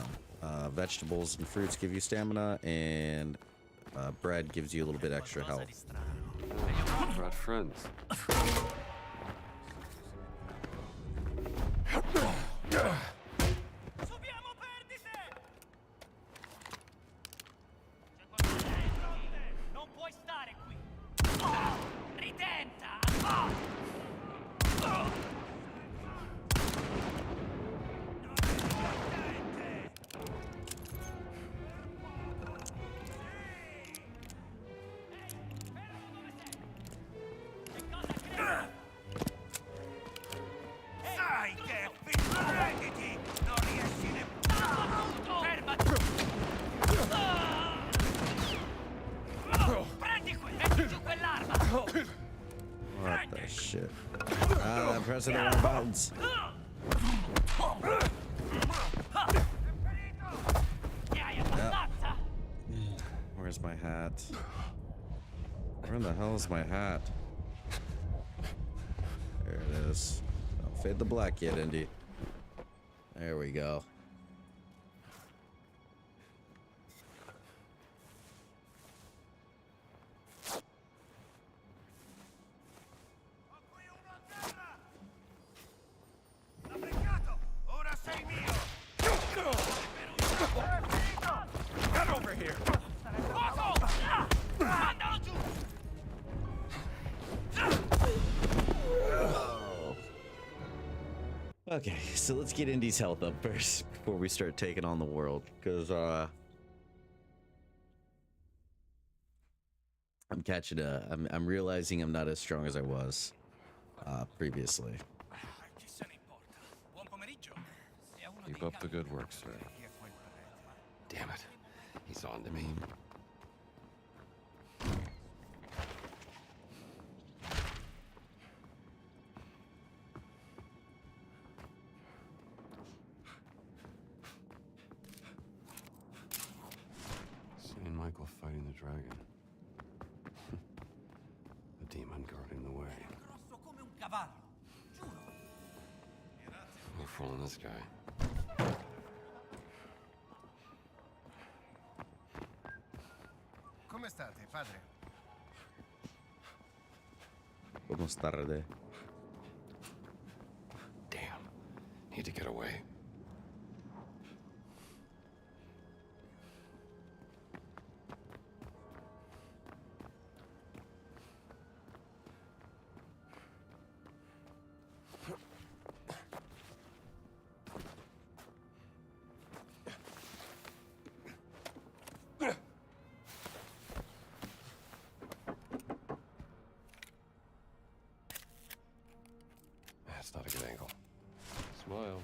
Vegetables and fruits give you stamina, and bread gives you a little bit extra health. Brought friends. Subiamo perdite! C'è qualcuno di fronte! Non puoi stare qui! Ridenta! Sai che è finito, prenditi! Non riesci nemmeno... Fermati! Prendi qui! Metti giù quell'arma! What the shit? Ah, I'm pressing the wrong buttons. Ne hai abbastanza! Where's my hat? Where in the hell is my hat? There it is. Don't fade the black yet, Indy. There we go. Ho qui uno a terra! L'ha beccato! Ora sei mio! Get over here. Fuoco! Mandalo giù! Okay, so let's get Indy's health up first before we start taking on the world, because I'm catching I'm realizing I'm not as strong as I was previously. Chi se ne importa? Buon pomeriggio! Sia uno Keep dei up the good work, sir. chi è quel prete. Damn it. He's on to me. Saint Michael fighting the dragon. The demon guarding the way. Grosso come un cavallo! Giuro! No fooling this guy. Come state, padre? Almost started. Damn. Need to get away. file.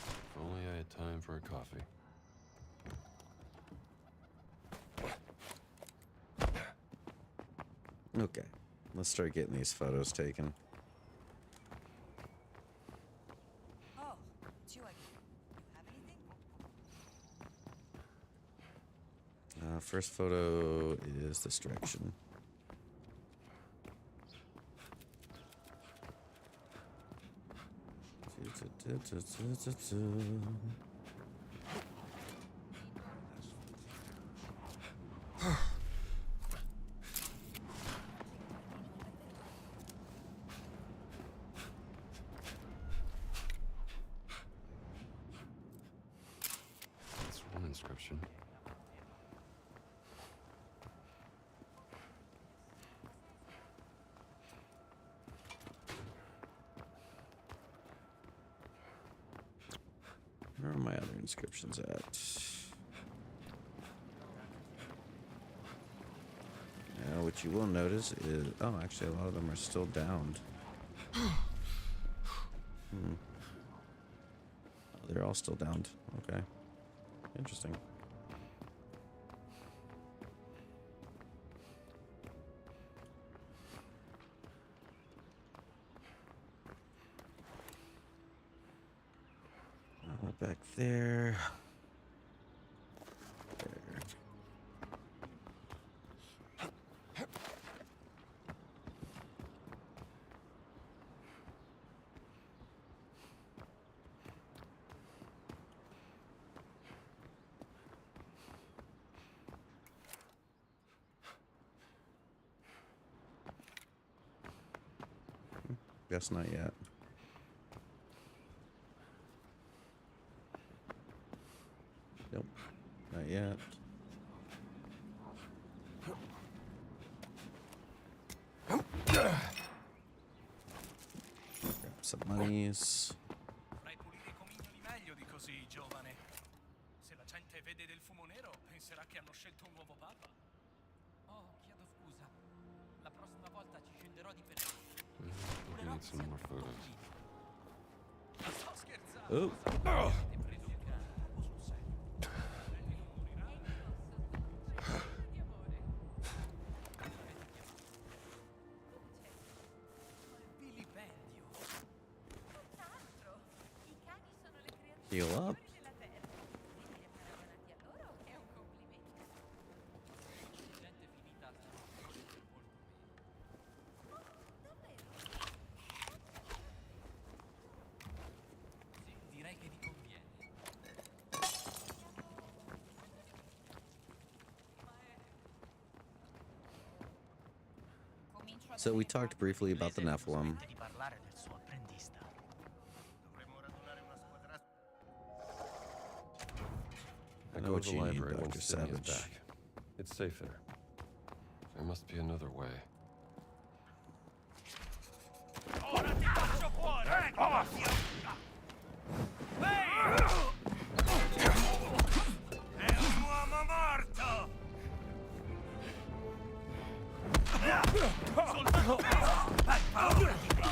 If only I had time for a coffee. Okay, let's start getting these photos taken. Oh, it's you again. You have anything? First photo is this direction. That's one inscription. Where are my other inscriptions at? Now, what you will notice is, oh, actually, a lot of them are still downed. Oh, they're all still downed. Okay, interesting. Back there. There. Guess not yet. Nope, not yet. Grab some monies. Avrai pulire i comignoli meglio di così, giovane. Se la gente vede del fumo nero, penserà che hanno scelto un nuovo papa. Oh, chiedo scusa. La prossima volta ci scenderò di persona. We need some more photos. Sto scherzando. Oh. Vilipendio. Tutt'altro. I cani sono le creature Heal up. migliori della terra. Venire paragonati a loro è un complimento. Gente finita sta molto meno. Oh, davvero? Sì, direi che vi conviene. Comincio a So we vedere talked briefly about the Nephilim. Di parlare del suo apprendista. Dovremmo radunare una squadra. I know what the you need, library Dr. once Sydney is Savage. back. It's safe there. There must be another way. Ora ti faccio fuori! È un uomo morto! Soltanto hai paura di me!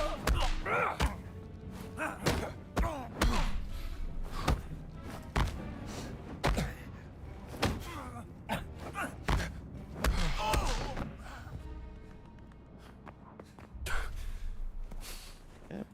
Yep.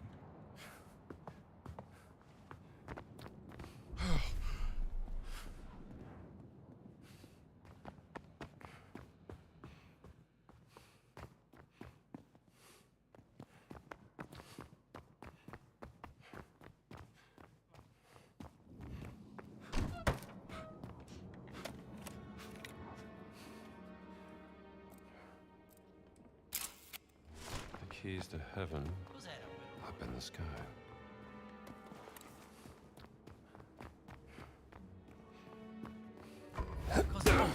The keys to heaven Cos'era quello? up in the sky. Cos'era?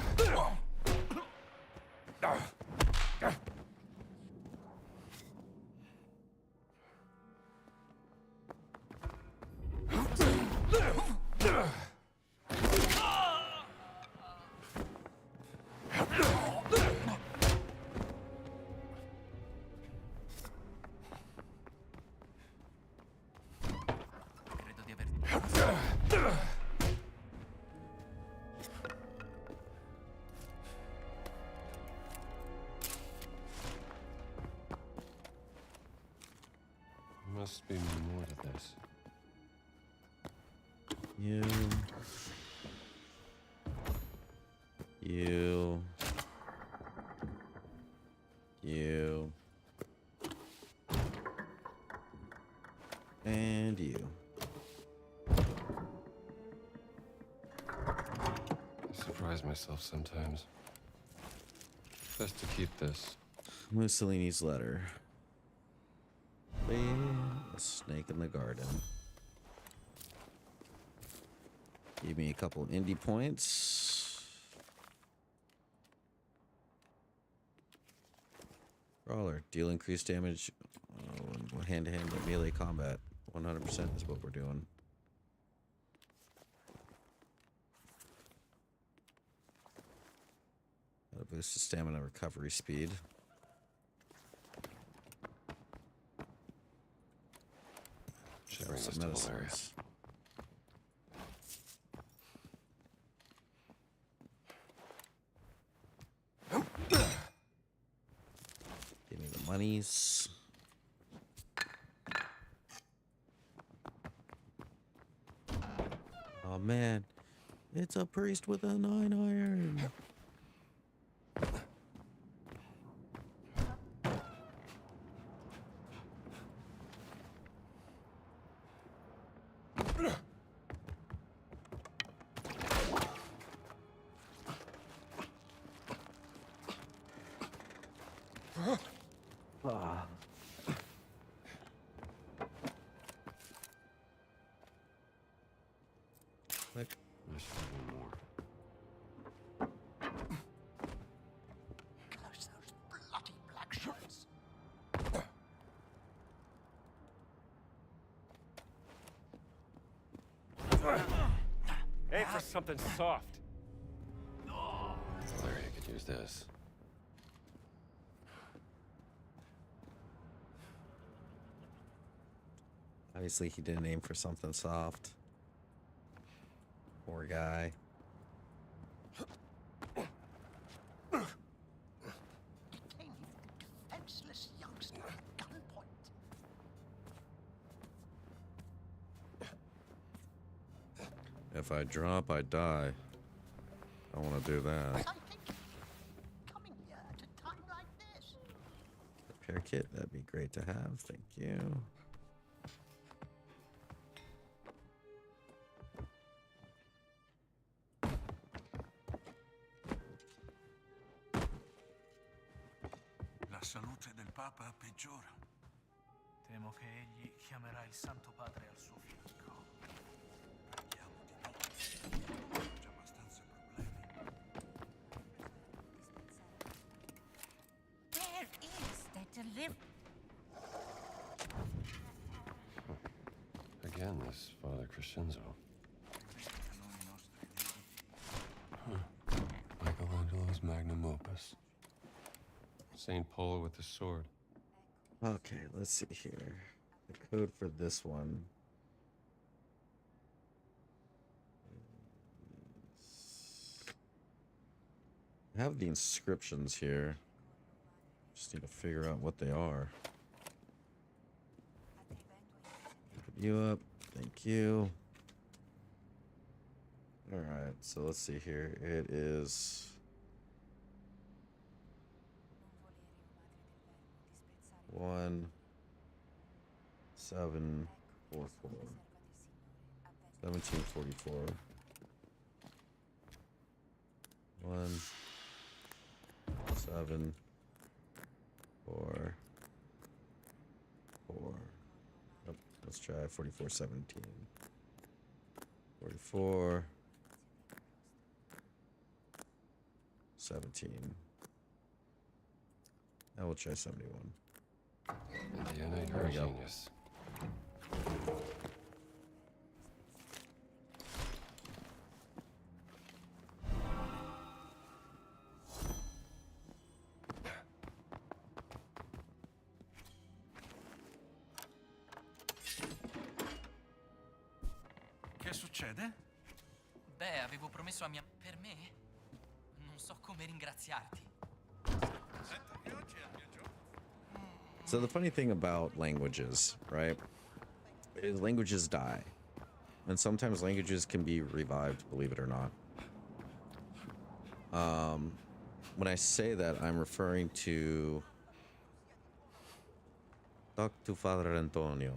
Credo di aver... Must be more to this. You. You. You. And you. I surprise myself sometimes. Best to keep this. Mussolini's letter. A snake in the garden. Give me a couple indie points. Brawler. Deal increased damage. Hand-to-hand melee combat. 100% is what we're doing. That'll boost the stamina recovery speed. Should bring Some this to Valeria. medicines. Give me the monies. Oh man, it's a priest with a 9-iron. Click. There should be more. Close those bloody black shirts. Aim for something soft. Valeria could use this. Obviously, he didn't aim for something soft. Poor guy. Detaining the defenseless youngster at gunpoint. If I drop, I die. I want to do that. I think coming here at a time like this. Repair kit, that'd be great to have. Thank you. La salute del Papa peggiora. Temo che egli chiamerà il Santo Padre al suo fianco. Preghiamo di no. Ho già abbastanza problemi. Where is that delivery? Again, this Father Crescenzo. Predicano i nostri nemici. Michelangelo's magnum opus. Saint Paul with the sword. Okay, let's see here. The code for this one. I have the inscriptions here. Just need to figure out what they are. Put you up. Thank you. Alright, so let's see here. It is 1744. 1744. 1 7 4 4. Oh, let's try 4417. 44 17. I will try 71. Indiana, you're There a we go. genius. Che succede? Beh, avevo promesso a mia... Per me? Non so come ringraziarti. Sento che oggi è il mio giorno. So the funny thing about languages, right, is languages die. And sometimes languages can be revived, believe it or not. When I say that, I'm referring to talk to Father Antonio.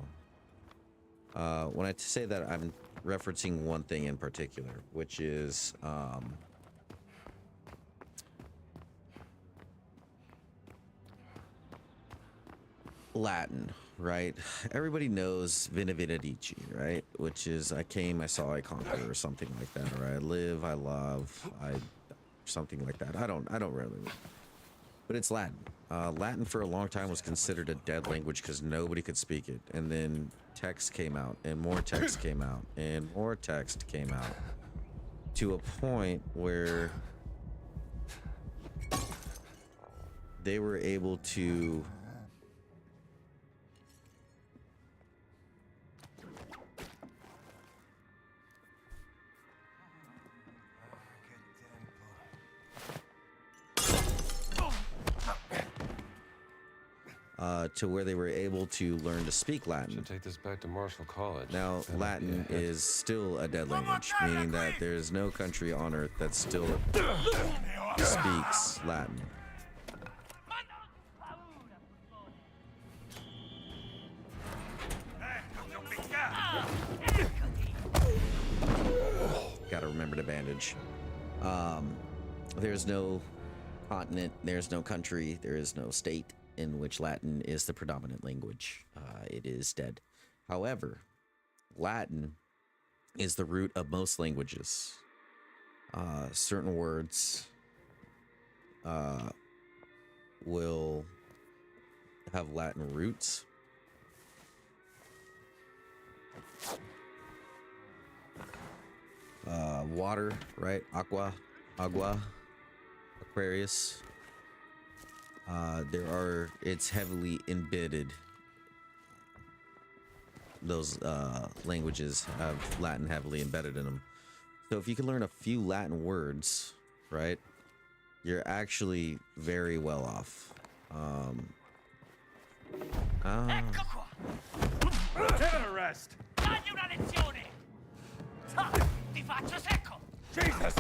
When I say that, I'm referencing one thing in particular, which is Latin, right? Everybody knows Vini Vidi Vici, right? Which is I came, I saw, I conquer, or something like that, or I live, I love, I something like that. I don't really, but it's Latin. Latin for a long time was considered a dead language because nobody could speak it, and then text came out, and more text came out, and more text came out, to a point where they were able to learn to speak Latin. Should take this back to Marshall College. Now, That'll be Latin a hit. is still a dead language, meaning that there is no country on earth that still speaks Latin. Gotta remember to bandage. There's no continent, there's no country, there is no state in which Latin is the predominant language. It is dead. However, Latin is the root of most languages. Certain words will have Latin roots. Water, right? Agua, Aquarius. It's heavily embedded. Those languages have Latin heavily embedded in them. So if you can learn a few Latin words, right, you're actually very well off. Ecco qua! Get arrest! Dagli una lezione! Ah, ti faccio secco! Jesus!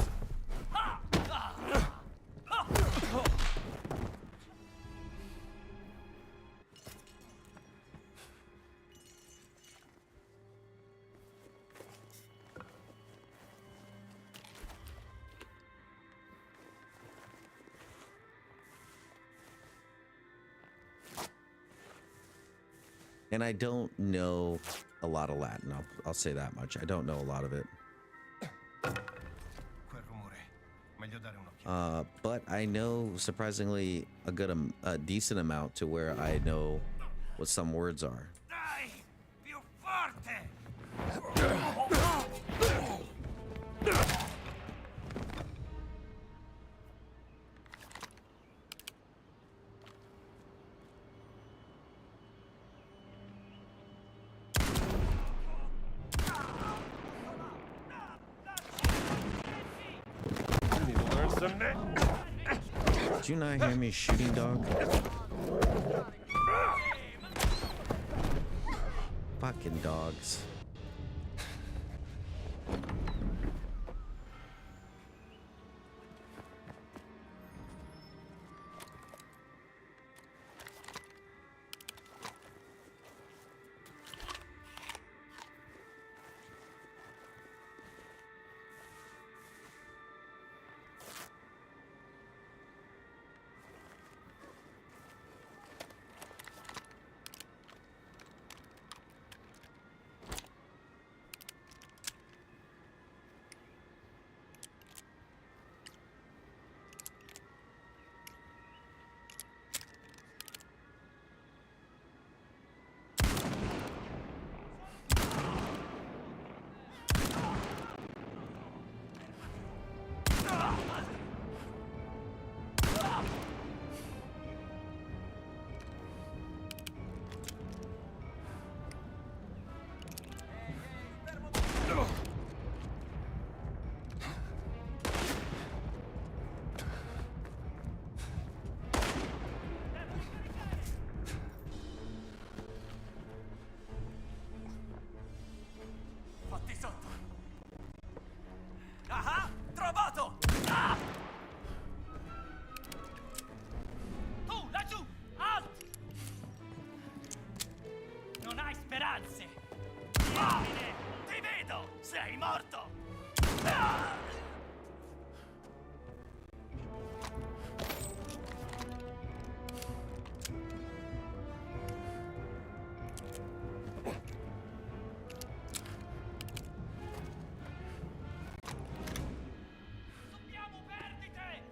Ah, ah, ah. And I don't know a lot of Latin. I'll say that much. I don't know a lot of it. Quel rumore. Meglio dare un'occhiata. But I know surprisingly a decent amount to where I know what some words are. Dai! Più forte! You need to learn some Did you not hear me shooting, dog? Fucking dogs. Sei morto! Dobbiamo perdite!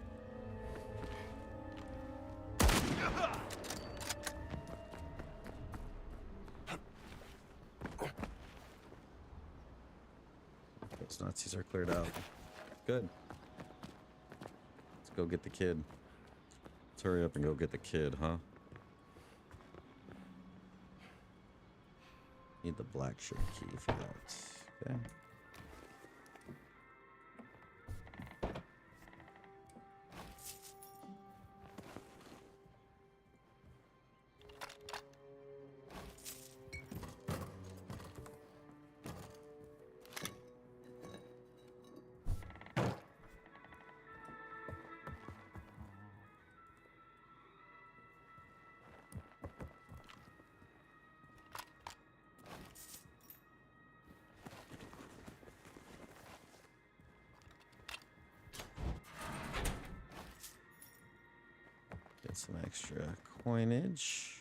Those Nazis are cleared out. Good. Let's go get the kid. Let's hurry up and go get the kid, huh? Need the black shirt key for that. Okay. Get some extra coinage.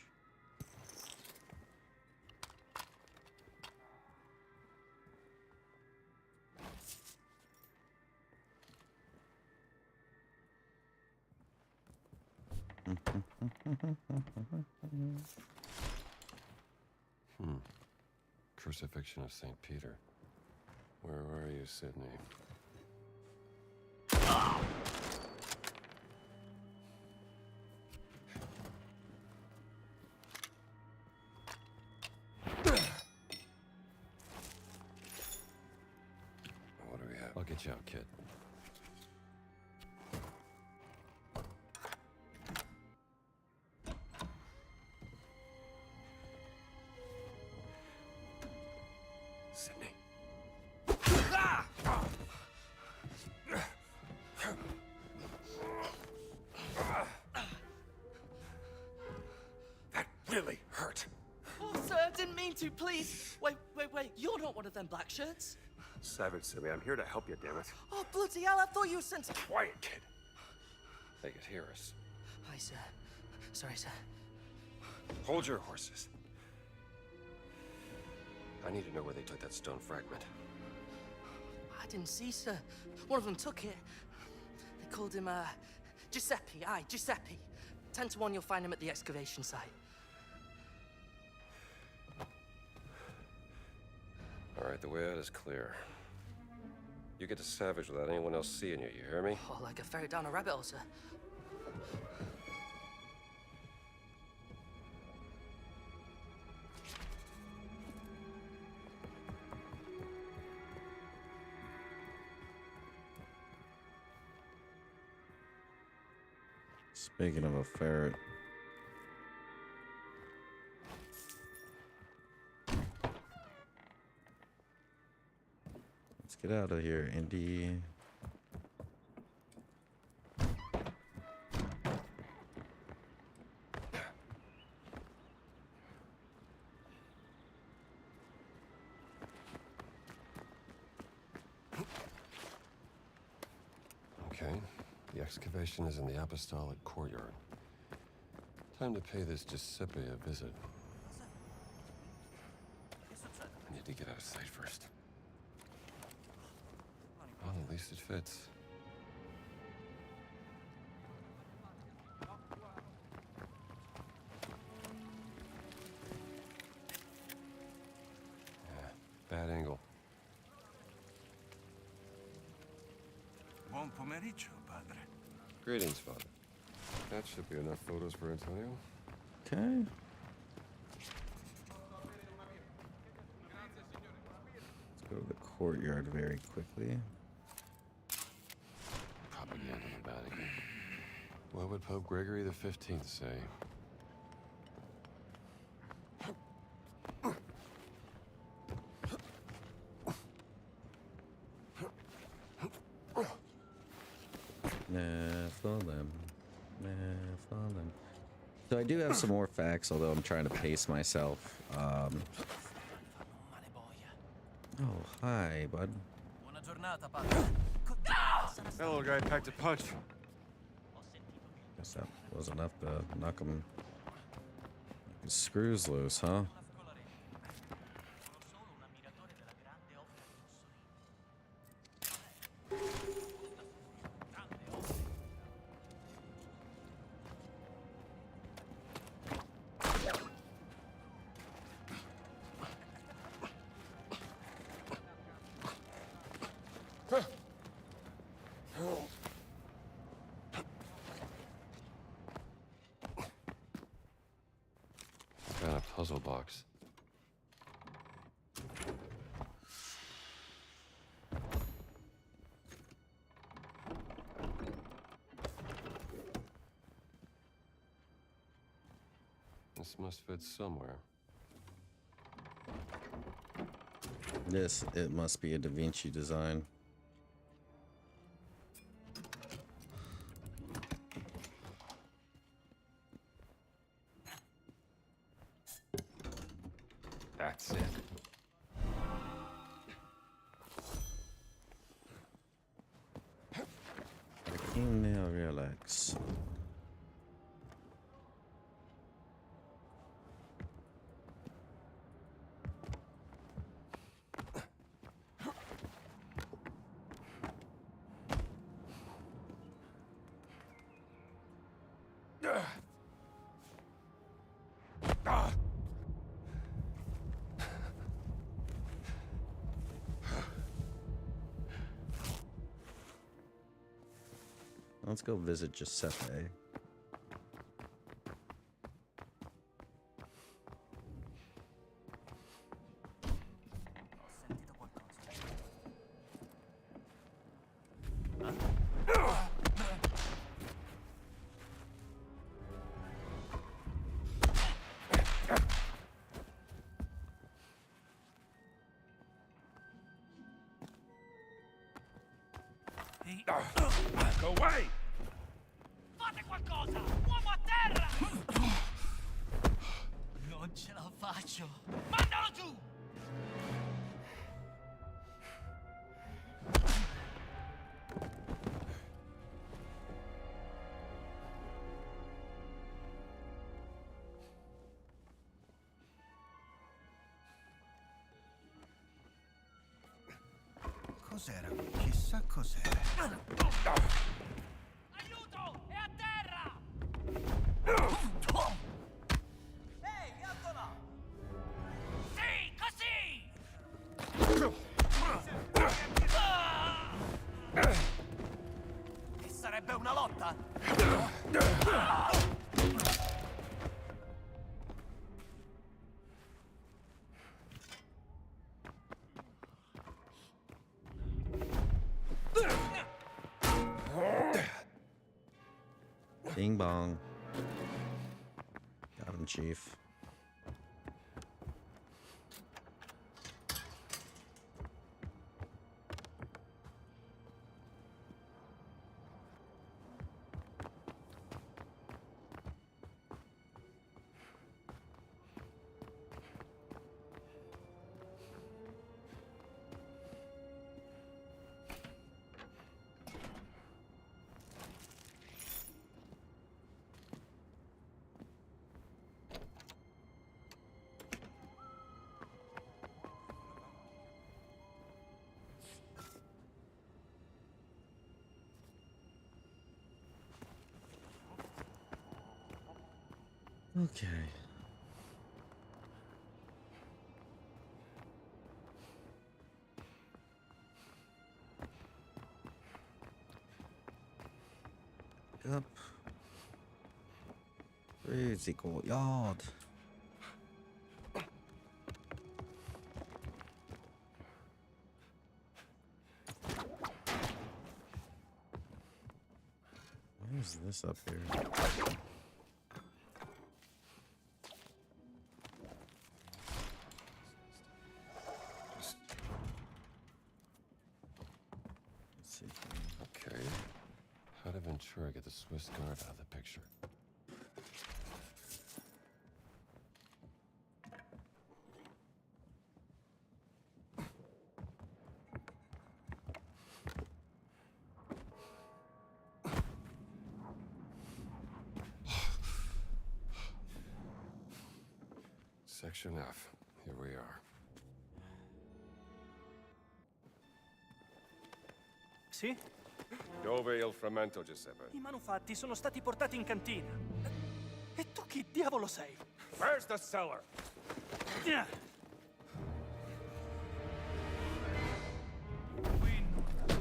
Crucifixion of St. Peter. Where are you, Sydney? What do we have? I'll get you out, kid. Sydney. That really hurt. Oh, sir, I didn't mean to, please. Wait. You're not one of them black shirts. Savage silly, I'm here to help you, damn it. Oh, bloody hell, I thought you were sent to... Quiet, kid. They could hear us. Hi, sir. Sorry, sir. Hold your horses. I need to know where they took that stone fragment. I didn't see, sir. One of them took it. They called him, Giuseppe. Aye, Giuseppe. 10 to 1 you'll find him at the excavation site. All right, the way out is clear. You get to Savage without anyone else seeing you, you hear me? Oh, like a ferret down a rabbit hole, sir. Speaking of a ferret. Let's get out of here, Indy. Okay. The excavation is in the Apostolic Courtyard. Time to pay this Giuseppe a visit. I need to get out of sight first. Well, at least it fits. Yeah, bad angle. Buon pomeriggio, padre. Greetings, Father. That should be enough photos for Antonio. Okay. Let's go to the courtyard very quickly. Propaganda in the Vatican. What would Pope Gregory the 15th say? So I do have some more facts, although I'm trying to pace myself. Oh, hi, bud. Buona giornata, padre. That little guy packed a punch. Guess that was enough to knock him his screws loose, huh? Got a puzzle box. This must fit somewhere. It must be a Da Vinci design. That's it. The King now relax. Let's go visit Giuseppe. Go away! Fate qualcosa! Uomo a terra! Non ce la faccio! Mandalo giù! Cos'era? Chissà cos'era. Aiuto! È a terra! Ehi, alto là! Sì, così! E sarebbe una lotta? Bing bong. Got him, Chief. Okay. Up. Crazy courtyard. Why is this up here? Let's see. Okay. How did Ventura get the Swiss guard out of the picture? Section F. Here we are. Sì? Dove il frammento, Giuseppe? I manufatti sono stati portati in cantina. E tu chi diavolo sei? Where's the cellar? Qui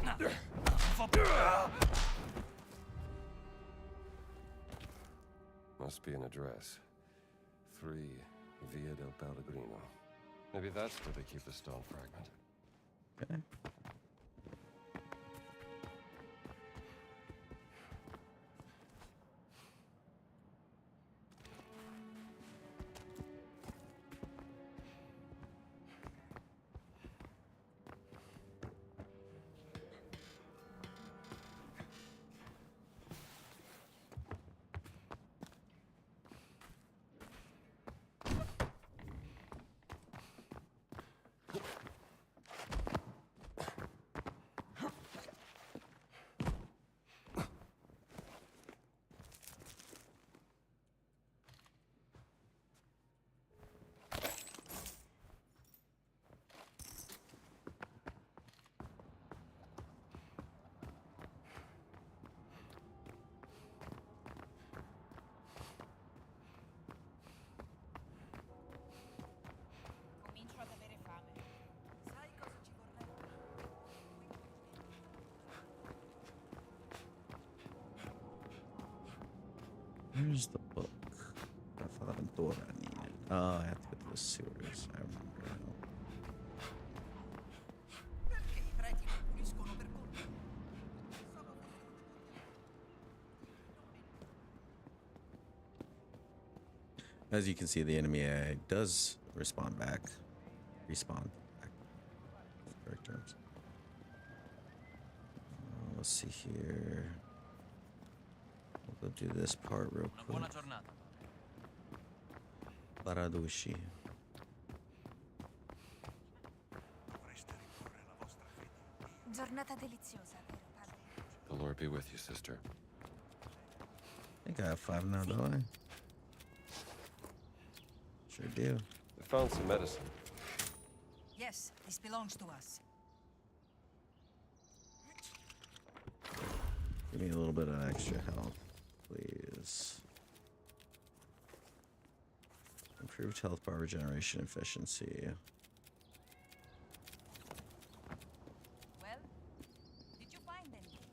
non fa più. Must be an address. 3 Via del Pellegrino. Maybe that's where they keep the stone fragment. Okay. Comincio ad avere fame. Sai cosa ci vorrebbe? Where's the book? I thought I needed. Oh, I have to go to the sewers. I remember now. Perché i preti non puliscono per colpa? As you can see, the enemy AI does respawn back. Respawn back. Correct terms. Let's see here. We'll go do this part real Una quick. buona giornata. Paradushi. Giornata deliziosa, vero padre? The Lord be with you, sister. I think I have 5 now, don't I? Sure do. I found some medicine. Yes, this belongs to us. Give me a little bit of extra health, please. Improved health bar regeneration efficiency. Well, did you find anything?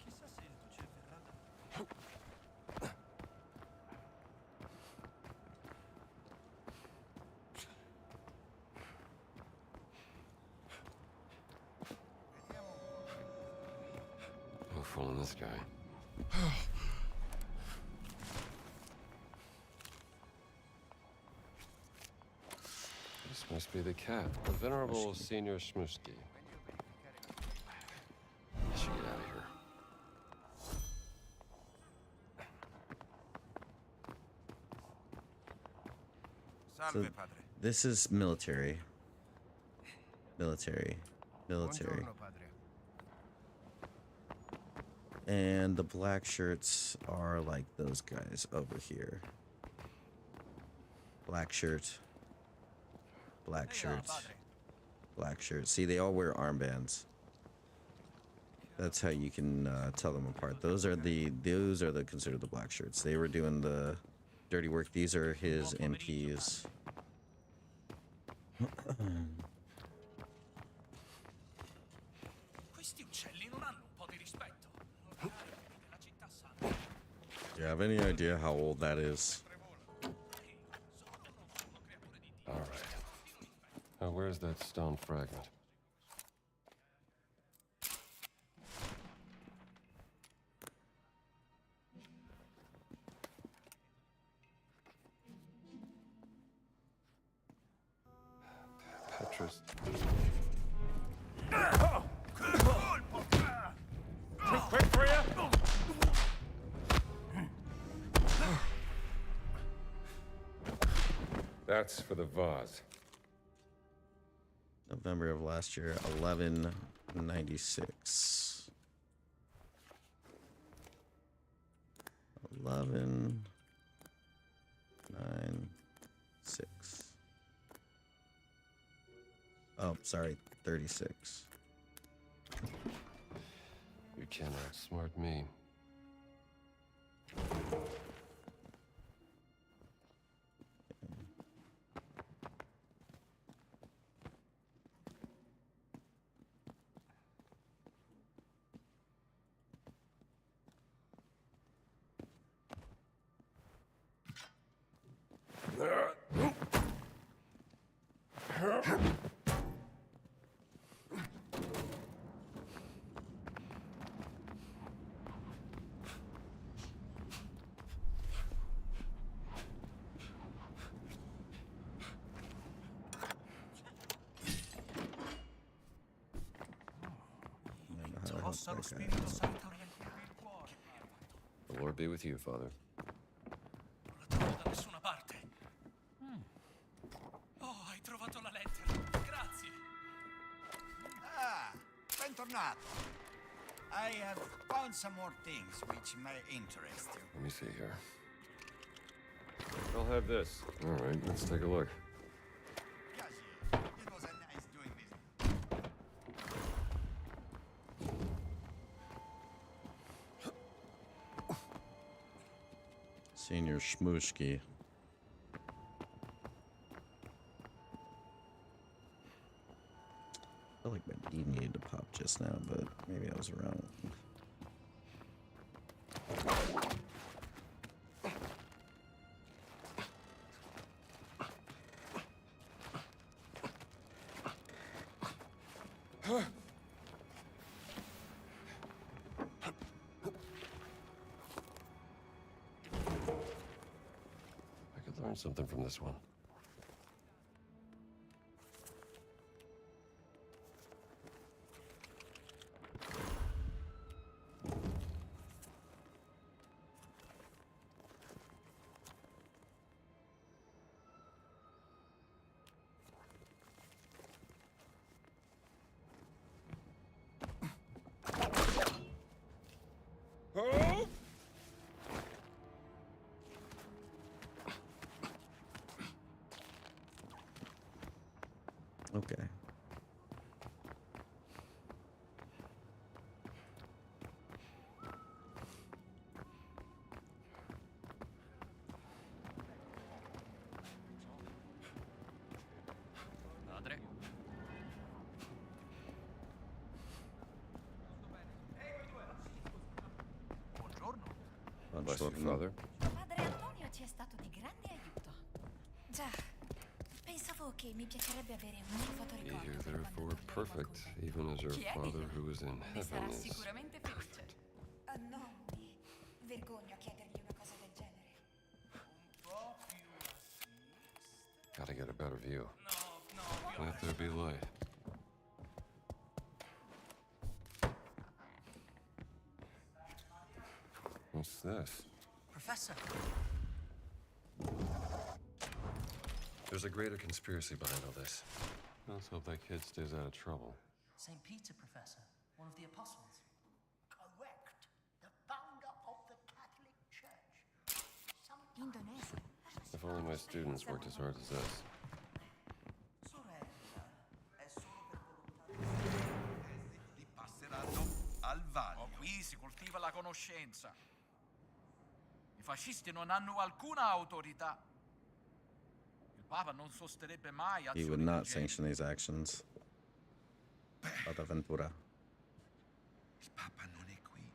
Chissà se il duce verrà da... No fooling this guy. This must be the cat, the venerable Senior Shmusky. I should get out of here. So this is military. Military. And the black shirts are like those guys over here. Black shirt. Black shirts. Black shirts. See, they all wear armbands. That's how you can tell them apart. Those are the considered the black shirts. They were doing the dirty work. These are his MPs. Questi uccelli non hanno un po' di rispetto. La città sa. Do you have any idea how old that is? All right. Now, where's that stone fragment? Petrus. Too quick for you? That's for the vase. November of last year, 1196. 11. 26. Oh, sorry, 36. You cannot outsmart me. Possa lo Spirito Santo riempirvi il cuore. The Lord be with you, Father. Non la trovo da nessuna parte. Oh, hai trovato la lettera. Grazie. Ah, bentornato. I have found some more things which may interest you. Let me see here. I'll have this. All right, let's take a look. Yes, it was a nice doing business. Senior Shmooshki. I feel like my D needed to pop just now, but maybe I was wrong. I could learn something from this one. Okay. Padre? Buongiorno. Bless you, Father. Padre Antonio ci è stato di grande aiuto. Già, pensavo che mi piacerebbe avere un suo Be fotoricordo here, per quando therefore, torneremo a perfect, Cuba. even as your Chi è? Father who is in Ne heaven sarà is. sicuramente felice. Non mi vergogno a chiedergli una cosa del genere. Un po' più a sinistra. Gotta get a better view. No, no, più a Let there be light. What's this? Professor, There's a greater conspiracy behind all this. Let's hope that kid stays out of trouble. St. Peter, Professor, one of the apostles. Correct. The founder of the Catholic Church. Indonesia. If only my students worked as hard as this. Sorella, è solo per volontà. Li passeranno al vaglio. Oh, qui si coltiva la conoscenza. I fascisti non hanno alcuna autorità. Il Papa non sosterrebbe mai He azioni would del not genere. sanction these actions. Bonaventura. Il Papa non è qui.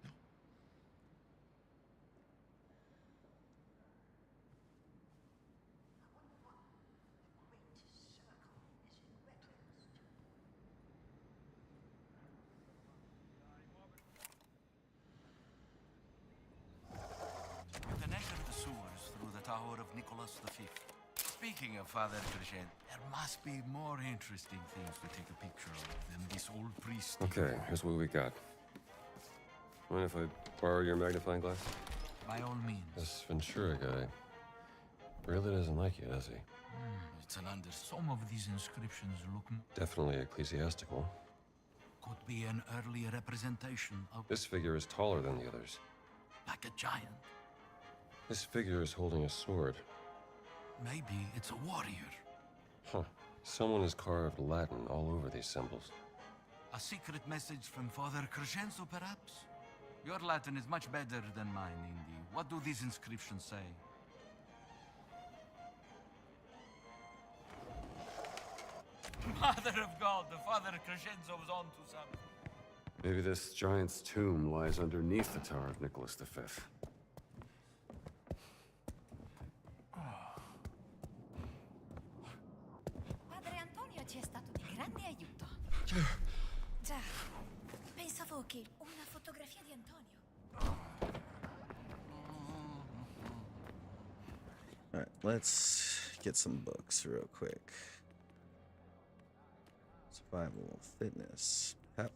No. You can enter the sewers through the tower of Nicholas V. Speaking of Father Crescent, there must be more interesting things to take a picture of than this old priest. Okay, here's what we got. Mind if I borrow your magnifying glass? By all means. This Ventura guy really doesn't like you, does he? It's an under. Some of these inscriptions look Definitely ecclesiastical. could be an early representation of This figure is taller than the others. like a giant. This figure is holding a sword. Maybe it's a warrior. Huh. Someone has carved Latin all over these symbols. A secret message from Father Crescenzo, perhaps? Your Latin is much better than mine, Indy. What do these inscriptions say? Mother of God, the Father Crescenzo was on to something. Maybe this giant's tomb lies underneath the Tower of Nicholas V. Padre Antonio ci è stato di grande aiuto. Già, pensavo che una fotografia di Antonio. All right, let's get some books real quick. Survival, fitness, pep.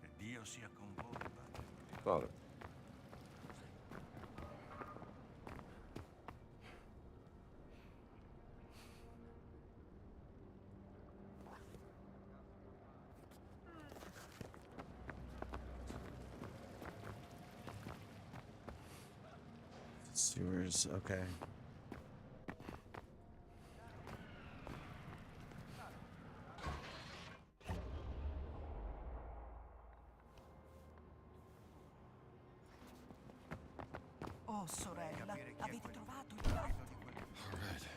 Che Dio sia con voi, padre. Father. Sewers, okay. Oh, sorella, avete trovato il gatto? All right.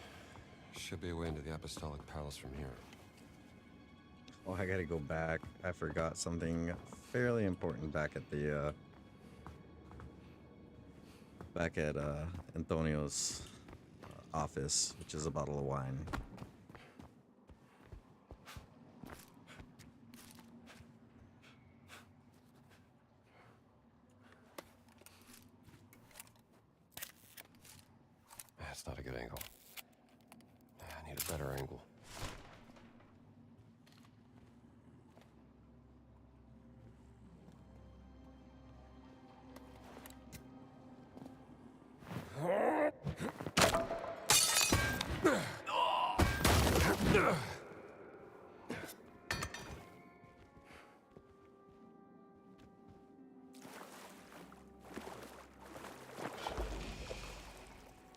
Should be a way into the Apostolic Palace from here. Oh, I gotta go back. I forgot something fairly important back at the Antonio's office, which is a bottle of wine. That's not a good angle. I need a better angle.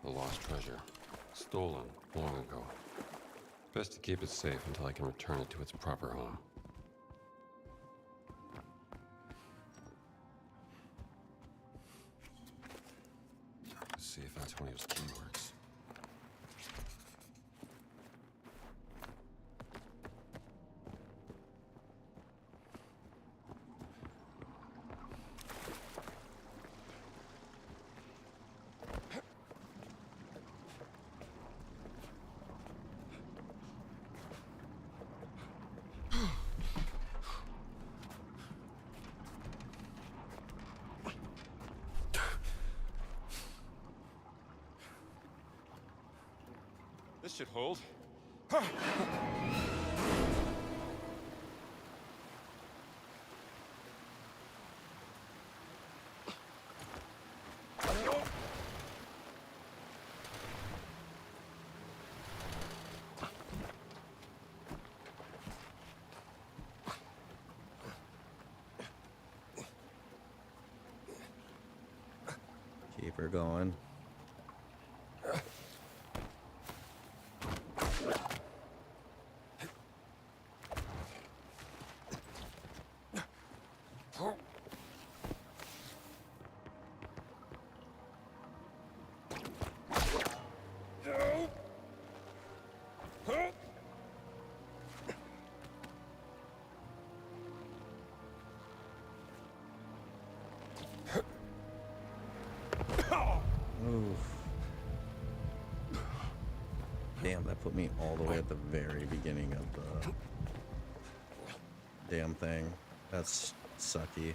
The lost treasure. Stolen long ago. Best to keep it safe until I can return it to its proper home. Let's see if Antonio's key works. This should hold. Keep her going. Damn, that put me all the way at the very beginning of the damn thing. That's sucky.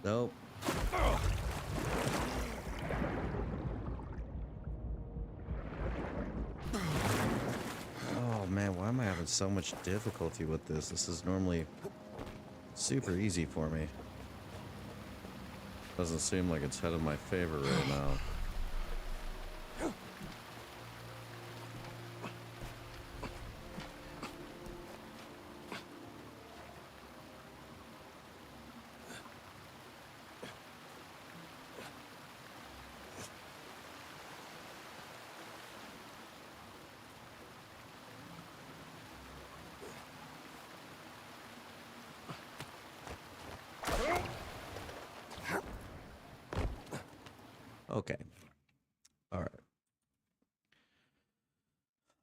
Nope. Oh man, why am I having so much difficulty with this? This is normally super easy for me. Doesn't seem like it's headed my favor right now. Okay. All right.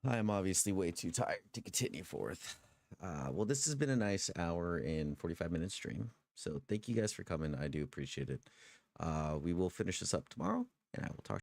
I am obviously way too tired to continue forth. Well, this has been a nice hour and 45-minute stream. So thank you guys for coming. I do appreciate it. We will finish this up tomorrow, and I will talk